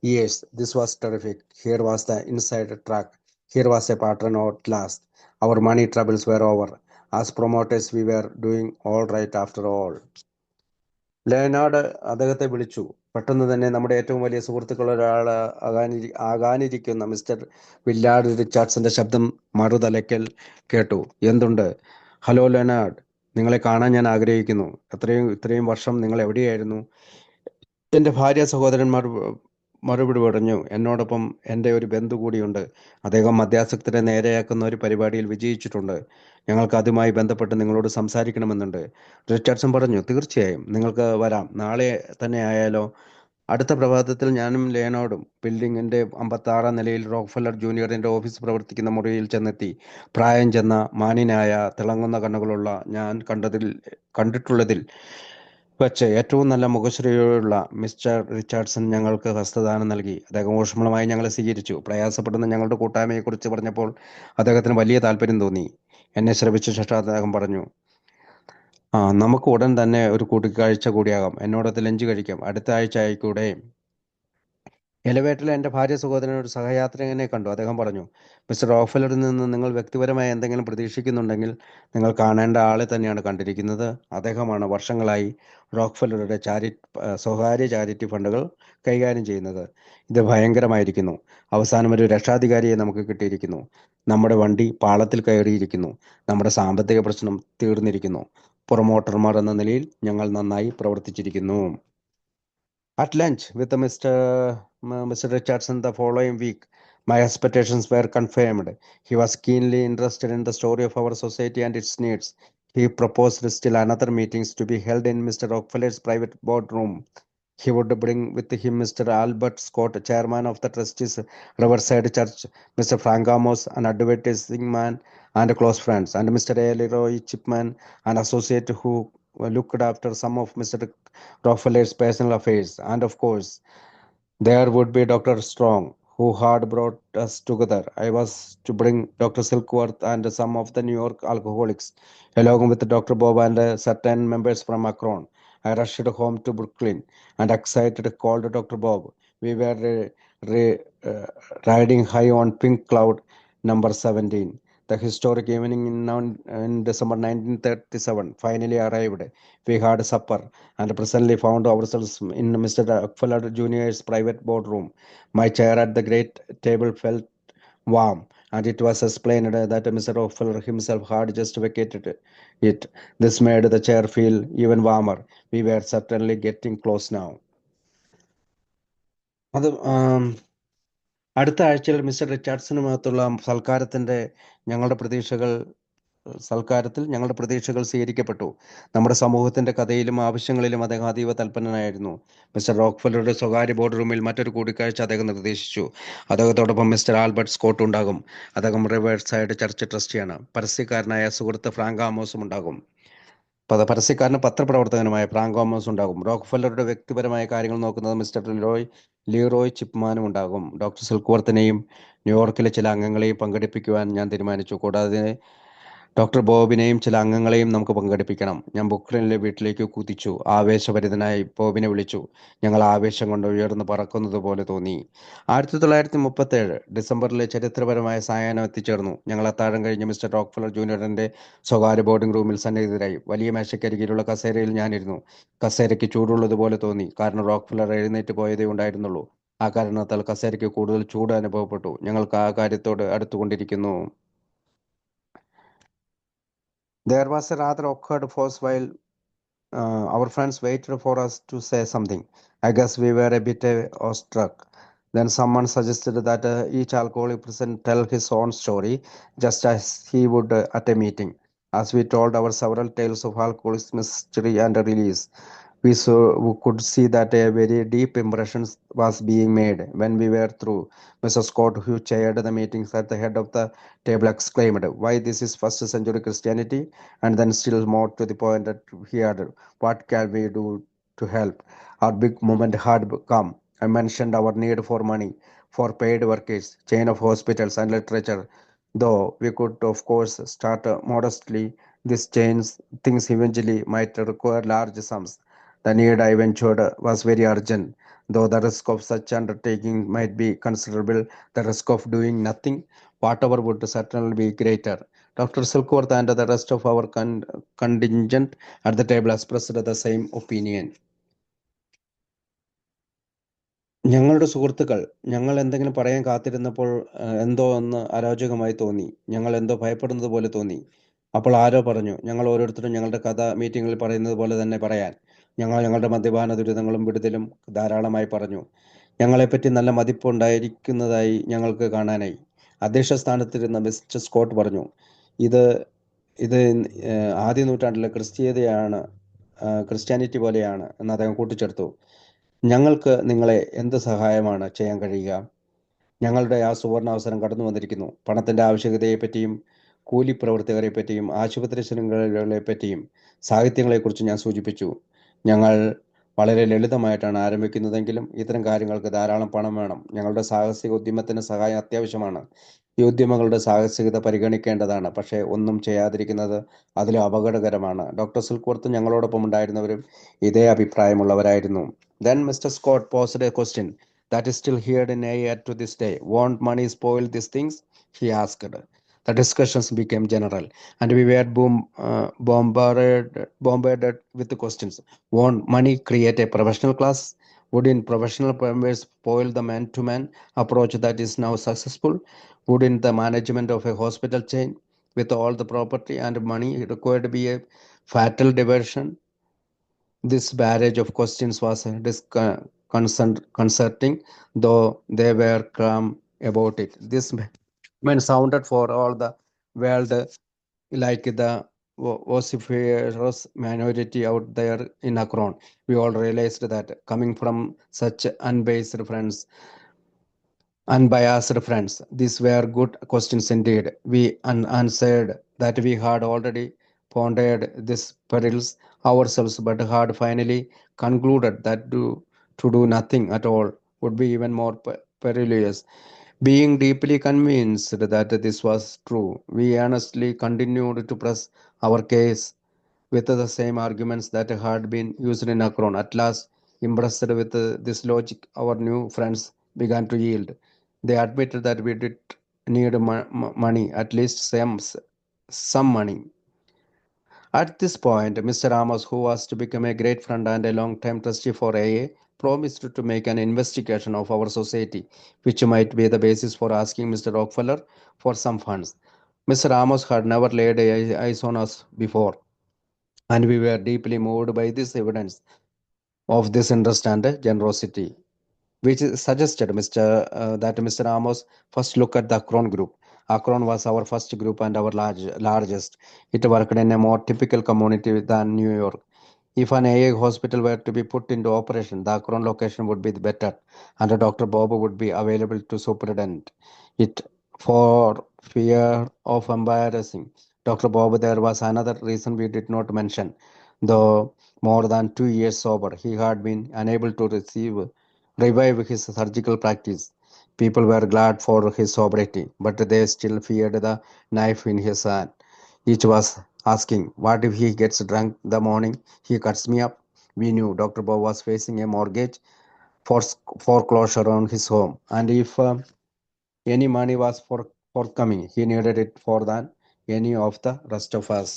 years." This was terrific. Here was the inside track. Here was a pattern at last. Our money troubles were over. As promoters, we were doing all right after all. ലേനാർഡ് അദ്ദേഹത്തെ വിളിച്ചു. പെട്ടെന്ന് തന്നെ നമ്മുടെ ഏറ്റവും വലിയ സുഹൃത്തുക്കളുടെ ഒരാൾ ആകാനിരിക്കുന്ന mister Willard റിച്ചാർഡ്സന്റെ ശബ്ദം മറുതലയ്ക്കൽ കേട്ടു. "എന്തുണ്ട്?" "ഹലോ ലേനാർഡ്, നിങ്ങളെ കാണാൻ ഞാൻ ആഗ്രഹിക്കുന്നു. ഇത്രയും വർഷം നിങ്ങൾ എവിടെയായിരുന്നു?" എൻ്റെ ഭാര്യ സഹോദരന്മാർ മറുപടി പറഞ്ഞു. "എന്നോടൊപ്പം എൻ്റെ ഒരു ബന്ധു കൂടിയുണ്ട്. അദ്ദേഹം മദ്യാസക്തരെ നേരെയാക്കുന്ന ഒരു പരിപാടിയിൽ വിജയിച്ചിട്ടുണ്ട്. ഞങ്ങൾക്ക് അതുമായി ബന്ധപ്പെട്ട് നിങ്ങളോട് സംസാരിക്കണമെന്നുണ്ട്." റിച്ചാർഡ്സൺ പറഞ്ഞു, "തീർച്ചയായും, നിങ്ങൾക്ക് വരാം. നാളെ തന്നെ ആയാലോ?" അടുത്ത പ്രഭാതത്തിൽ ഞാനും ലേനാർഡും ബിൽഡിങ്ങിൻ്റെ 56-ാം നിലയിൽ റോക്ക്ഫെല്ലർ ജൂനിയറിൻ്റെ ഓഫീസ് പ്രവർത്തിക്കുന്ന മുറിയിൽ ചെന്നെത്തി. പ്രായം ചെന്ന, മാന്യനായ, തിളങ്ങുന്ന കണ്ണുകളുള്ള ഞാൻ കണ്ടിട്ടുള്ളതിൽ വച്ച് ഏറ്റവും നല്ല മുഖശ്രീയുള്ള മിസ്റ്റർ റിച്ചാർഡ്സൺ ഞങ്ങൾക്ക് ഹസ്തദാനം നൽകി. അദ്ദേഹം ഊഷ്മളമായി ഞങ്ങളെ സ്വീകരിച്ചു. പ്രയാസപ്പെടുന്ന ഞങ്ങളുടെ കൂട്ടായ്മയെക്കുറിച്ച് പറഞ്ഞപ്പോൾ അദ്ദേഹത്തിന് വലിയ താല്പര്യം തോന്നി. എന്നെ ശ്രവിച്ച ശേഷം അദ്ദേഹം പറഞ്ഞു, നമുക്ക് ഉടൻ തന്നെ ഒരു കൂടിക്കാഴ്ച കൂടിയാകാം. എന്നോടൊത്ത് ലഞ്ച് കഴിക്കാം. അടുത്ത ആഴ്ച ആയിക്കൂടെ?" എലിവേറ്ററിൽ എൻ്റെ ഭാര്യ സഹോദരൻ ഒരു സഹയാത്രികനെ കണ്ടു. അദ്ദേഹം പറഞ്ഞു, "മിസ്റ്റർ റോക്ക്ഫെല്ലറിൽ നിന്ന് നിങ്ങൾ വ്യക്തിപരമായി എന്തെങ്കിലും പ്രതീക്ഷിക്കുന്നുണ്ടെങ്കിൽ നിങ്ങൾ കാണേണ്ട ആളെ തന്നെയാണ് കണ്ടിരിക്കുന്നത്. അദ്ദേഹമാണ് വർഷങ്ങളായി റോക്ക്ഫെല്ലറുടെ സ്വകാര്യ ചാരിറ്റി ഫണ്ടുകൾ കൈകാര്യം ചെയ്യുന്നത്. ഇത് ഭയങ്കരമായിരിക്കുന്നു. അവസാനം ഒരു രക്ഷാധികാരിയെ നമുക്ക് കിട്ടിയിരിക്കുന്നു. നമ്മുടെ വണ്ടി പാളത്തിൽ കയറിയിരിക്കുന്നു. നമ്മുടെ സാമ്പത്തിക പ്രശ്നം തീർന്നിരിക്കുന്നു. പ്രൊമോട്ടർമാർ എന്ന നിലയിൽ ഞങ്ങൾ നന്നായി പ്രവർത്തിച്ചിരിക്കുന്നു." At lunch with Mr. Richardson the following week, my expectations were confirmed. He was keenly interested in the story of our society and its needs. He proposed still another meetings to be held in Mr. Rockefeller's private boardroom. He would bring with him Mr. Albert Scott, chairman of the trustees, Riverside Church, Mr. Frank Amos, an advertising man and close friends, and Mr. A. Leroy Chipman, an associate who looked after some of Mr. Rockefeller's personal affairs. And of course, there would be Dr. Strong, who had brought us together. I was to bring Dr. Silkworth and some of the New York alcoholics, along with Dr. Bob and certain members from Akron. I rushed home to Brooklyn and excited called Dr. Bob. We were riding high on Pink Cloud number 17. The historic evening in December 1937 finally arrived. We had supper and presently found ourselves in Mr. Rockefeller Jr.'s private boardroom. My chair at the great table felt warm, and it was explained that Mr. Rockefeller himself had just vacated it. This made the chair feel even warmer. We were certainly getting close now. അടുത്ത ആഴ്ചയിൽ mister റിച്ചാർഡ്സണുമൊത്തുള്ള സൽക്കാരത്തിൽ ഞങ്ങളുടെ പ്രതീക്ഷകൾ സ്വീകരിക്കപ്പെട്ടു. നമ്മുടെ സമൂഹത്തിന്റെ കഥയിലും ആവശ്യങ്ങളിലും അദ്ദേഹം അതീവ തൽപരനായിരുന്നു. Mister റോക്ക്ഫെല്ലറുടെ സ്വകാര്യ board റൂമിൽ മറ്റൊരു കൂടിക്കാഴ്ച അദ്ദേഹം നിർദ്ദേശിച്ചു. അദ്ദേഹത്തോടൊപ്പം മിസ്റ്റർ ആൽബർട്ട് സ്കോട്ട് ഉണ്ടാകും. അദ്ദേഹം റിവേഴ്സൈഡ് ചർച്ച് ട്രസ്റ്റിയാണ്. പരസ്യക്കാരനായ സുഹൃത്ത് ഫ്രാങ്ക് ആമോസും ഉണ്ടാകും. പരസ്യക്കാരന് പത്രപ്രവർത്തകനുമായ ഫ്രാങ്ക് ആമോസ് ഉണ്ടാകും. റോക്ക്ഫെല്ലറുടെ വ്യക്തിപരമായ കാര്യങ്ങൾ നോക്കുന്നത് മിസ്റ്റർ ലീറോയ് ചിപ്മാനും ഉണ്ടാകും. ഡോക്ടർ സിൽക്വർത്തിനെയും ന്യൂയോർക്കിലെ ചില അംഗങ്ങളെയും പങ്കെടുപ്പിക്കുവാൻ ഞാൻ തീരുമാനിച്ചു. കൂടാതെ ഡോക്ടർ ബോബിനെയും ചില അംഗങ്ങളെയും നമുക്ക് പങ്കെടുപ്പിക്കണം. ഞാൻ ബുക്ക്ലിനിലെ വീട്ടിലേക്ക് കുതിച്ചു. ആവേശഭരിതനായി ബോബിനെ വിളിച്ചു. ഞങ്ങൾ ആവേശം കൊണ്ട് ഉയർന്നു പറക്കുന്നത് പോലെ തോന്നി. 1937 ഡിസംബറിലെ ചരിത്രപരമായ സായാഹ്നം എത്തിച്ചേർന്നു. ഞങ്ങൾ അത്താഴം കഴിഞ്ഞ് മിസ്റ്റർ റോക്ക്ഫെല്ലർ ജൂനിയറിന്റെ സ്വകാര്യ ബോർഡിംഗ് റൂമിൽ സന്നിഹിതരായി. വലിയ മേശയ്ക്കരികിലുള്ള കസേരയിൽ ഞാനിരുന്നു. കസേരയ്ക്ക് ചൂടുള്ളതുപോലെ തോന്നി, കാരണം റോക്ക്ഫെല്ലർ എഴുന്നേറ്റ് പോയതേ ഉണ്ടായിരുന്നുള്ളൂ. ആ കാരണത്താൽ കസേരയ്ക്ക് കൂടുതൽ ചൂട് അനുഭവപ്പെട്ടു. ഞങ്ങൾക്ക് ആ കാര്യത്തോട് അടുത്തുകൊണ്ടിരിക്കുന്നു. There was a rather awkward pause while our friends waited for us to say something. I guess we were a bit awestruck. Then someone suggested that each alcoholic present tell his own story, just as he would at a meeting. As we told our several tales of alcoholism, mystery, and release, we could see that a very deep impression was being made. When we were through, Mr. Scott, who chaired the meetings at the head of the table, exclaimed, "Why this is first century Christianity?" And then, still more to the point, that he added, "What can we do to help?" Our big moment had come. I mentioned our need for money, for paid workers, chain of hospitals, and literature. Though we could, of course, start modestly, these chains things eventually might require large sums. The need, I ventured, was very urgent. Though the risk of such undertaking might be considerable, the risk of doing nothing whatever would certainly be greater. Dr. Silkworth and the rest of our contingent at the table expressed the same opinion. ഞങ്ങളുടെ സുഹൃത്തുക്കൾ ഞങ്ങൾ എന്തെങ്കിലും പറയാൻ കാത്തിരുന്നപ്പോൾ എന്തോ ഒന്ന് അരോചകമായി തോന്നി. ഞങ്ങൾ എന്തോ ഭയപ്പെടുന്നത് പോലെ തോന്നി. അപ്പോൾ ആരോ പറഞ്ഞു, ഞങ്ങൾ ഓരോരുത്തരും ഞങ്ങളുടെ കഥ മീറ്റിംഗിൽ പറയുന്നത് പോലെ തന്നെ പറയാൻ. ഞങ്ങൾ ഞങ്ങളുടെ മദ്യപാന ദുരിതങ്ങളും വിടുതലും ധാരാളമായി പറഞ്ഞു. ഞങ്ങളെപ്പറ്റി നല്ല മതിപ്പുണ്ടായിരിക്കുന്നതായി ഞങ്ങൾക്ക് കാണാനായി. അധ്യക്ഷ സ്ഥാനത്തിരുന്ന മിസ്റ്റർ സ്കോട്ട് പറഞ്ഞു, ഇത് ഇത് ആദ്യ നൂറ്റാണ്ടിലെ ക്രിസ്ത്യാനിറ്റി പോലെയാണ് എന്ന് അദ്ദേഹം കൂട്ടിച്ചേർത്തു. ഞങ്ങൾക്ക് നിങ്ങളെ എന്ത് സഹായമാണ് ചെയ്യാൻ കഴിയുക? ഞങ്ങളുടെ ആ സുവർണാവസരം കടന്നു വന്നിരിക്കുന്നു. പണത്തിൻ്റെ ആവശ്യകതയെപ്പറ്റിയും കൂലിപ്രവർത്തകരെപ്പറ്റിയും ആശുപത്രി ശൃംഖലകളെപ്പറ്റിയും സാഹിത്യങ്ങളെക്കുറിച്ച് ഞാൻ സൂചിപ്പിച്ചു. ഞങ്ങൾ വളരെ ലളിതമായിട്ടാണ് ആരംഭിക്കുന്നതെങ്കിലും ഇത്തരം കാര്യങ്ങൾക്ക് ധാരാളം പണം വേണം. ഞങ്ങളുടെ സാഹസിക ഉദ്യമത്തിന് സഹായം അത്യാവശ്യമാണ്. ഈ ഉദ്യമങ്ങളുടെ സാഹസികത പരിഗണിക്കേണ്ടതാണ്, പക്ഷേ ഒന്നും ചെയ്യാതിരിക്കുന്നത് അതിലും അപകടകരമാണ്. ഡോക്ടർ സിൽക്വർത്ത് ഞങ്ങളോടൊപ്പം ഉണ്ടായിരുന്നവരും ഇതേ അഭിപ്രായമുള്ളവരായിരുന്നു. Then Mr. Scott posed a question that is still heard in AA to this day. Won't money spoil these things? He asked. The discussions became general, and we were bombarded with the questions. Won't money create a professional class? Wouldn't professional members spoil the man-to-man approach that is now successful? Wouldn't the management of a hospital chain with all the property and money required be a fatal diversion? This barrage of questions was disconcerting, though they were calm about it. This man sounded for all the world like the vociferous minority out there in Akron. We all realized that coming from such unbiased friends, these were good questions indeed. We answered that we had already pondered these perils ourselves, but had finally concluded that to do nothing at all would be even more perilous. Being deeply convinced that this was true, we earnestly continued to press our case with the same arguments that had been used in Akron. At last, impressed with this logic, our new friends began to yield. They admitted that we did need money, at least some money. At this point, Mr. Ramos, who was to become a great friend and a long-time trustee for AA, promised to make an investigation of our society, which might be the basis for asking Mr. Rockefeller for some funds. Mr. Ramos had never laid eyes on us before, and we were deeply moved by this evidence of this interest and generosity, which suggested that Mr. Ramos first look at the Akron group. Akron was our first group and our largest. It worked in a more typical community than New York. If an AA hospital were to be put into operation, the Akron location would be better, and Dr. Bob would be available to superintend it. For fear of embarrassing Dr. Bob, there was another reason we did not mention. Though more than 2 years sober, he had been unable to revive his surgical practice. People were glad for his sobriety, but they still feared the knife in his hand. Each was asking, "What if he gets drunk the morning he cuts me up?" We knew Dr. Bob was facing a mortgage for foreclosure on his home, and if any money was forthcoming, he needed it for than any of the rest of us.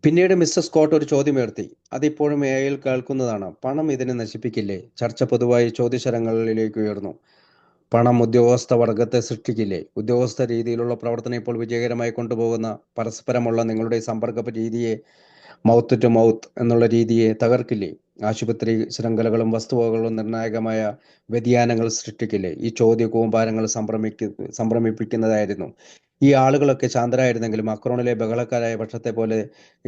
പിന്നീട് mister Scott ഒരു ചോദ്യമുയർത്തി. അതിപ്പോഴും എയിൽ കേൾക്കുന്നതാണ്. പണം ഇതിനെ നശിപ്പിക്കില്ലേ? ചർച്ച പൊതുവായി ചോദ്യശരങ്ങളിലേക്ക് ഉയർന്നു. പണം ഉദ്യോഗസ്ഥ വർഗത്തെ സൃഷ്ടിക്കില്ലേ? ഉദ്യോഗസ്ഥ രീതിയിലുള്ള പ്രവർത്തനം ഇപ്പോൾ വിജയകരമായി കൊണ്ടുപോകുന്ന പരസ്പരമുള്ള നിങ്ങളുടെ സമ്പർക്ക രീതിയെ, മൗത്ത് ടു മൗത്ത് എന്നുള്ള രീതിയെ തകർക്കില്ലേ? ആശുപത്രി ശൃംഖലകളും വസ്തുവകകളും നിർണായകമായ വ്യതിയാനങ്ങൾ സൃഷ്ടിക്കില്ലേ? ഈ ചോദ്യ കൂമ്പാരങ്ങൾ സംഭ്രമിപ്പിക്കുന്നതായിരുന്നു. ഈ ആളുകളൊക്കെ ശാന്തരായിരുന്നെങ്കിലും അക്രോണിലെ ബഹളക്കാരായ പക്ഷത്തെ പോലെ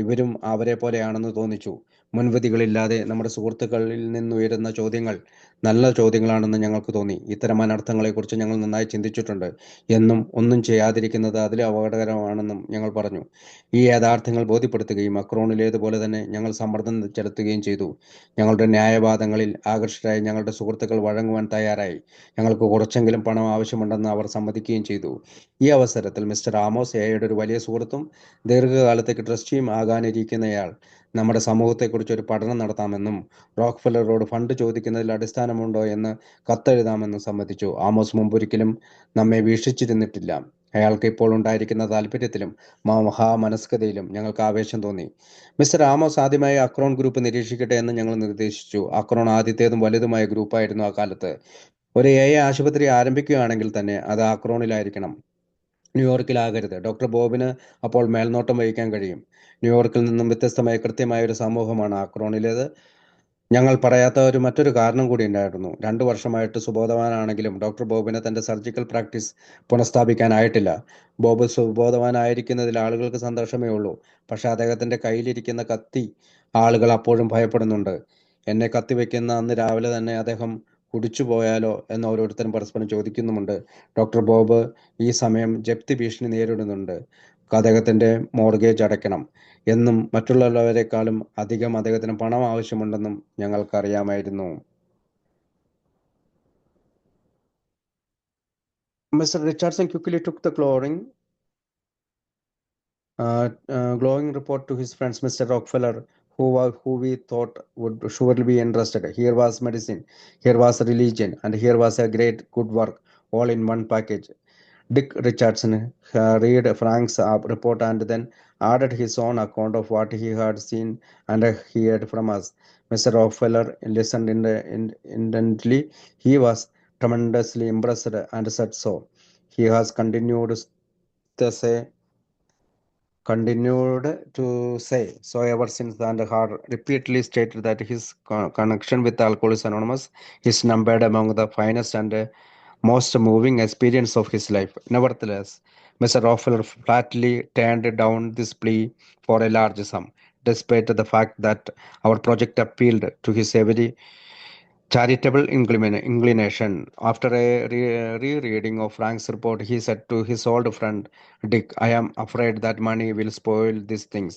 ഇവരും അവരെ പോലെയാണെന്ന് തോന്നിച്ചു. മുൻവിധികളില്ലാതെ നമ്മുടെ സുഹൃത്തുക്കളിൽ നിന്നുയരുന്ന ചോദ്യങ്ങൾ നല്ല ചോദ്യങ്ങളാണെന്ന് ഞങ്ങൾക്ക് തോന്നി. ഇത്തരം അനർത്ഥങ്ങളെക്കുറിച്ച് ഞങ്ങൾ നന്നായി ചിന്തിച്ചിട്ടുണ്ട് എന്നും ഒന്നും ചെയ്യാതിരിക്കുന്നത് അതിലും അപകടകരമാണെന്നും ഞങ്ങൾ പറഞ്ഞു. ഈ യാഥാർത്ഥ്യങ്ങൾ ബോധ്യപ്പെടുത്തുകയും അക്രോണിലേതുപോലെ തന്നെ ഞങ്ങൾ സമ്മർദ്ദം ചെലുത്തുകയും ചെയ്തു. ഞങ്ങളുടെ ന്യായവാദങ്ങളിൽ ആകർഷകരായി ഞങ്ങളുടെ സുഹൃത്തുക്കൾ വഴങ്ങുവാൻ തയ്യാറായി. ഞങ്ങൾക്ക് കുറച്ചെങ്കിലും പണം ആവശ്യമുണ്ടെന്ന് അവർ സമ്മതിക്കുകയും ചെയ്തു. ഈ അവസരത്തിൽ മിസ്റ്റർ ആമോസ് എയുടെ ഒരു വലിയ സുഹൃത്തും ദീർഘകാലത്തേക്ക് ട്രസ്റ്റിയും ആകാനിരിക്കുന്നയാൾ നമ്മുടെ സമൂഹത്തെക്കുറിച്ച് ഒരു പഠനം നടത്താമെന്നും റോക്ക്ഫെല്ലറോട് ഫണ്ട് ചോദിക്കുന്നതിൽ അടിസ്ഥാനമുണ്ടോ എന്ന് കത്തെഴുതാമെന്നും സമ്മതിച്ചു. ആമോസ് മുമ്പൊരിക്കലും നമ്മെ വീക്ഷിച്ചിരുന്നിട്ടില്ല. അയാൾക്ക് ഇപ്പോൾ ഉണ്ടായിരിക്കുന്ന താല്പര്യത്തിലും മഹാമനസ്കതയിലും ഞങ്ങൾക്ക് ആവേശം തോന്നി. മിസ്റ്റർ ആമോസ് ആദ്യമായി അക്രോൺ ഗ്രൂപ്പ് നിരീക്ഷിക്കട്ടെ എന്ന് ഞങ്ങൾ നിർദ്ദേശിച്ചു. അക്രോൺ ആദ്യത്തേതും വലുതുമായ ഗ്രൂപ്പായിരുന്നു ആ കാലത്ത്. ഒരു ആശുപത്രി ആരംഭിക്കുകയാണെങ്കിൽ തന്നെ അത് അക്രോണിലായിരിക്കണം, ന്യൂയോർക്കിലാകരുത്. ഡോക്ടർ ബോബിന് അപ്പോൾ മേൽനോട്ടം വഹിക്കാൻ കഴിയും. ന്യൂയോർക്കിൽ നിന്നും വ്യത്യസ്തമായ കൃത്യമായ ഒരു സമൂഹമാണ് ആക്രോണിലേത്. ഞങ്ങൾ പറയാത്ത മറ്റൊരു കാരണം കൂടി ഉണ്ടായിരുന്നു. 2 വർഷമായിട്ട് സുബോധവാനാണെങ്കിലും ഡോക്ടർ ബോബിന് തൻ്റെ സർജിക്കൽ പ്രാക്ടീസ് പുനഃസ്ഥാപിക്കാനായിട്ടില്ല. ബോബ് സുബോധവാനായിരിക്കുന്നതിൽ ആളുകൾക്ക് സന്തോഷമേ ഉള്ളൂ. പക്ഷെ അദ്ദേഹത്തിൻ്റെ കയ്യിലിരിക്കുന്ന കത്തി ആളുകൾ അപ്പോഴും ഭയപ്പെടുന്നുണ്ട്. എന്നെ കത്തിവെക്കുന്ന അന്ന് രാവിലെ തന്നെ അദ്ദേഹം കുടിച്ചു പോയാലോ എന്ന് ഓരോരുത്തരും പരസ്പരം ചോദിക്കുന്നുമുണ്ട്. ഡോക്ടർ ബോബ് ഈ സമയം ജപ്തി ഭീഷണി നേരിടുന്നുണ്ട്. അദ്ദേഹത്തിൻ്റെ മോർഗേജ് അടയ്ക്കണം എന്നും മറ്റുള്ളവരെക്കാളും അധികം അദ്ദേഹത്തിന് പണം ആവശ്യമുണ്ടെന്നും ഞങ്ങൾക്കറിയാമായിരുന്നു. Mister Richardson quickly took the glowing report to his friends, Mr. Rockefeller, who we thought would surely be interested. Here was medicine, here was religion, and here was a great good work, all in one package. Dick Richardson read Frank's report and then added his own account of what he had seen and heard from us. Mr. Rockefeller listened intently. He was tremendously impressed and said so. He has to say continued to say so ever since, and had repeatedly stated that his connection with Alcoholics Anonymous is numbered among the finest and most moving experience of his life. Nevertheless, Mr. Rockefeller flatly turned down this plea for a large sum, despite the fact that our project appealed to his every charitable inclination. After a rereading of Frank's report, he said to his old friend Dick, I am afraid that money will spoil these things.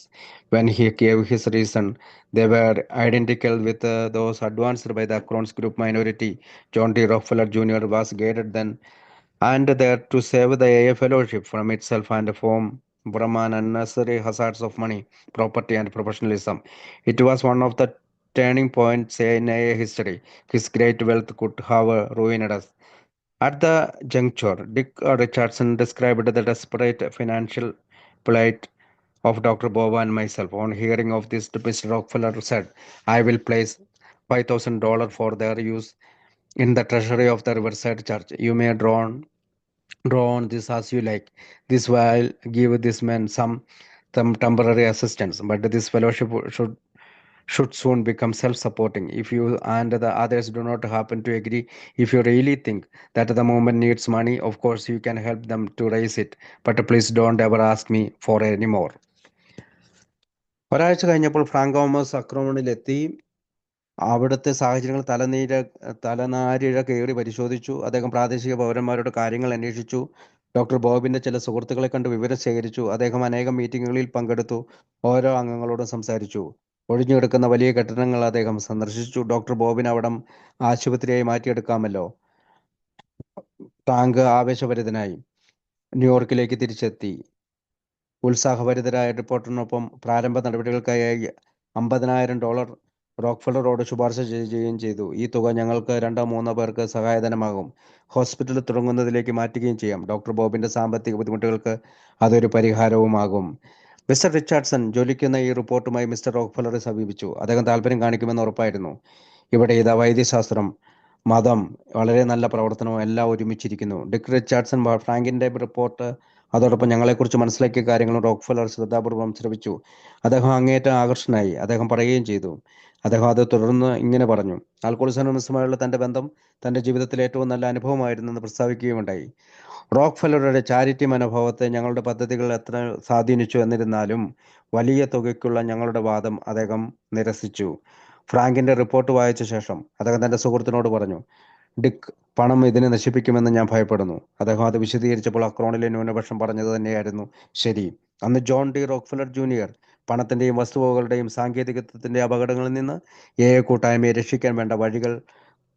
When he gave his reason, they were identical with those advanced by the Crohn's Group minority. John D. Rockefeller Jr. was guided then and there to save the AA fellowship from itself and from an unnecessary hazards of money, property, and professionalism. It was one of the turning points in AA history. His great wealth could have ruined us. At the juncture, Dick Richardson described the desperate financial plight of Dr. Boba and myself. On hearing of this, Mr. Rockefeller said, I will place $5,000 for their use in the treasury of the Riverside Church. You may draw on this as you like. This will give this man some temporary assistance, but this fellowship should soon become self-supporting. If you and the others do not happen to agree, if you really think that the movement needs money, of course you can help them to raise it, but please don't ever ask me for any more. ഒരാഴ്ച കഴിഞ്ഞപ്പോൾ Frank Thomas അക്രമണിലെത്തി. അവിടുത്തെ സാഹചര്യങ്ങൾ തലനാരിഴ കയറി പരിശോധിച്ചു. അദ്ദേഹം പ്രാദേശിക പൗരന്മാരുടെ കാര്യങ്ങൾ അന്വേഷിച്ചു. ഡോക്ടർ ബോബിന്റെ ചില സുഹൃത്തുക്കളെ കണ്ട് വിവരം ശേഖരിച്ചു. അദ്ദേഹം അനേകം മീറ്റിങ്ങുകളിൽ പങ്കെടുത്തു. ഓരോ അംഗങ്ങളോടും സംസാരിച്ചു. ഒഴിഞ്ഞുകിടക്കുന്ന വലിയ കെട്ടിടങ്ങൾ അദ്ദേഹം സന്ദർശിച്ചു. ഡോക്ടർ ബോബിന് അവിടം ആശുപത്രിയായി മാറ്റിയെടുക്കാമല്ലോ. ടാങ്ക് ആവേശഭരിതനായി ന്യൂയോർക്കിലേക്ക് തിരിച്ചെത്തി. ഉത്സാഹഭരിതരായ റിപ്പോർട്ടറിനൊപ്പം പ്രാരംഭ നടപടികൾക്കായി $50,000 റോക്ക്ഫെല്ലറോട് ശുപാർശ ചെയ്യുകയും ചെയ്തു. ഈ തുക ഞങ്ങൾക്ക് 2-3 പേർക്ക് സഹായധനമാകും. ഹോസ്പിറ്റൽ തുടങ്ങുന്നതിലേക്ക് മാറ്റുകയും ചെയ്യാം. ഡോക്ടർ ബോബിന്റെ സാമ്പത്തിക ബുദ്ധിമുട്ടുകൾക്ക് അതൊരു പരിഹാരവുമാകും. മിസ്റ്റർ റിച്ചാർഡ്സൺ ജ്വലിക്കുന്ന ഈ റിപ്പോർട്ടുമായി മിസ്റ്റർ റോക്ക്ഫെല്ലറെ സമീപിച്ചു. അദ്ദേഹം താല്പര്യം കാണിക്കുമെന്ന് ഉറപ്പായിരുന്നു. ഇവിടെ ഇതാ വൈദ്യശാസ്ത്രം, മതം, വളരെ നല്ല പ്രവർത്തനവും എല്ലാം ഒരുമിച്ചിരിക്കുന്നു. ഡിക്ക് റിച്ചാർഡ്സൺ ഫ്രാങ്കിന്റെ റിപ്പോർട്ട് അതോടൊപ്പം ഞങ്ങളെക്കുറിച്ച് മനസ്സിലാക്കിയ കാര്യങ്ങളും റോക്ക്ഫെല്ലർ ശ്രദ്ധാപൂർവം ശ്രവിച്ചു. അദ്ദേഹം അങ്ങേയറ്റം ആകർഷനായി. അദ്ദേഹം പറയുകയും ചെയ്തു. അദ്ദേഹം അത് തുടർന്ന് ഇങ്ങനെ പറഞ്ഞു. ആൽക്കോളിസ് അനോണിമസുമായുള്ള തന്റെ ബന്ധം തന്റെ ജീവിതത്തിലെ ഏറ്റവും നല്ല അനുഭവമായിരുന്നെന്ന് പ്രസ്താവിക്കുകയുണ്ടായി. റോക്ക്ഫെല്ലറുടെ ചാരിറ്റി മനോഭാവത്തെ ഞങ്ങളുടെ പദ്ധതികൾ എത്ര സ്വാധീനിച്ചു എന്നിരുന്നാലും വലിയ തുകയ്ക്കുള്ള ഞങ്ങളുടെ വാദം അദ്ദേഹം നിരസിച്ചു. ഫ്രാങ്കിന്റെ റിപ്പോർട്ട് വായിച്ച ശേഷം അദ്ദേഹം തന്റെ സുഹൃത്തിനോട് പറഞ്ഞു, ഡിക്ക്, പണം ഇതിനെ നശിപ്പിക്കുമെന്ന് ഞാൻ ഭയപ്പെടുന്നു. അദ്ദേഹം അത് വിശദീകരിച്ചപ്പോൾ അക്രോണിലെ ന്യൂനപക്ഷം പറഞ്ഞത് തന്നെയായിരുന്നു ശരി. അന്ന് ജോൺ ഡി റോക്ക്ഫെല്ലർ ജൂനിയർ പണത്തിന്റെയും വസ്തുവകകളുടെയും സാങ്കേതികത്വത്തിന്റെ അപകടങ്ങളിൽ നിന്ന് കൂട്ടായ്മയെ രക്ഷിക്കാൻ വേണ്ട വഴികൾ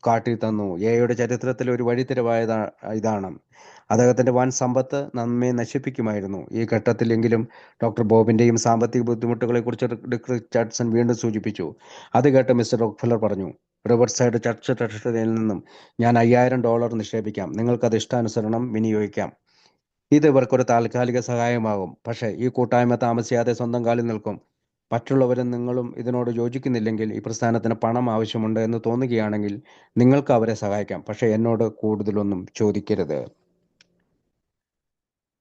കാട്ടിത്തന്നു. എയുടെ ചരിത്രത്തിൽ ഒരു വഴിത്തിരിവായ ഇതാണ്. അദ്ദേഹത്തിന്റെ വൻ സമ്പത്ത് നമ്മെ നശിപ്പിക്കുമായിരുന്നു. ഈ ഘട്ടത്തിലെങ്കിലും ഡോക്ടർ ബോബിന്റെയും സാമ്പത്തിക ബുദ്ധിമുട്ടുകളെക്കുറിച്ച് ഡിക്ക് റിച്ചാർഡ്സൺ വീണ്ടും സൂചിപ്പിച്ചു. അത് കേട്ട് മിസ്റ്റർ റോക്ക്ഫെല്ലർ പറഞ്ഞു, റിവർ സൈഡ് ചർച്ച് ട്രഷറിയിൽ നിന്നും ഞാൻ $5000 നിക്ഷേപിക്കാം. നിങ്ങൾക്കത് ഇഷ്ടാനുസരണം വിനിയോഗിക്കാം. ഇത് ഇവർക്കൊരു താൽക്കാലിക സഹായമാകും. പക്ഷേ ഈ കൂട്ടായ്മ താമസിയാതെ സ്വന്തം കാലിൽ നിൽക്കും. മറ്റുള്ളവരും നിങ്ങളും ഇതിനോട് യോജിക്കുന്നില്ലെങ്കിൽ, ഈ പ്രസ്ഥാനത്തിന് പണം ആവശ്യമുണ്ട് എന്ന് തോന്നുകയാണെങ്കിൽ നിങ്ങൾക്ക് അവരെ സഹായിക്കാം. പക്ഷേ എന്നോട് കൂടുതലൊന്നും ചോദിക്കരുത്.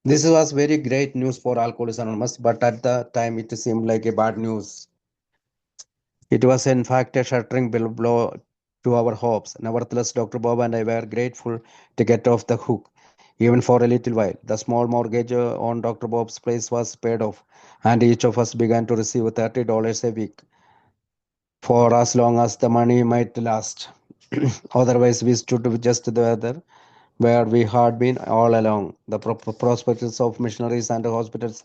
This was very great news for Alcoholics Anonymous, but at the time it seemed like a bad news. It was in fact a shattering blow to our hopes. Nevertheless, Dr. Bob and I were grateful to get off the hook, even for a little while. The small mortgage on Dr. Bob's place was paid off, and each of us began to receive $30 a week for as long as the money might last. Otherwise, we stood just there where we had been all along. The prospects of missionaries and hospitals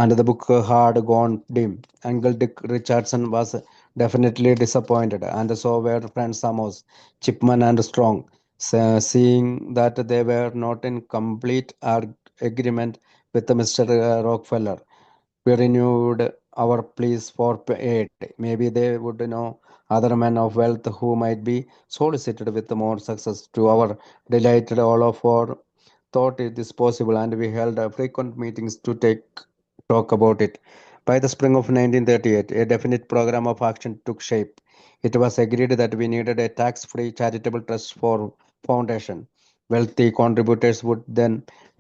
and the book had gone dim. Uncle Dick Richardson was definitely disappointed, and so were friends Amos, Chipman, and Strong. Seeing that they were not in complete agreement with Mr. Rockefeller, we renewed our pleas for aid. Maybe they would know other men of wealth who might be solicited with more success. To our delight, all of our thought it is possible, and we held frequent meetings to talk about it. By the spring of 1938, a definite program of action took shape. It was agreed that we needed a tax-free charitable trust for foundation. Wealthy contributors would then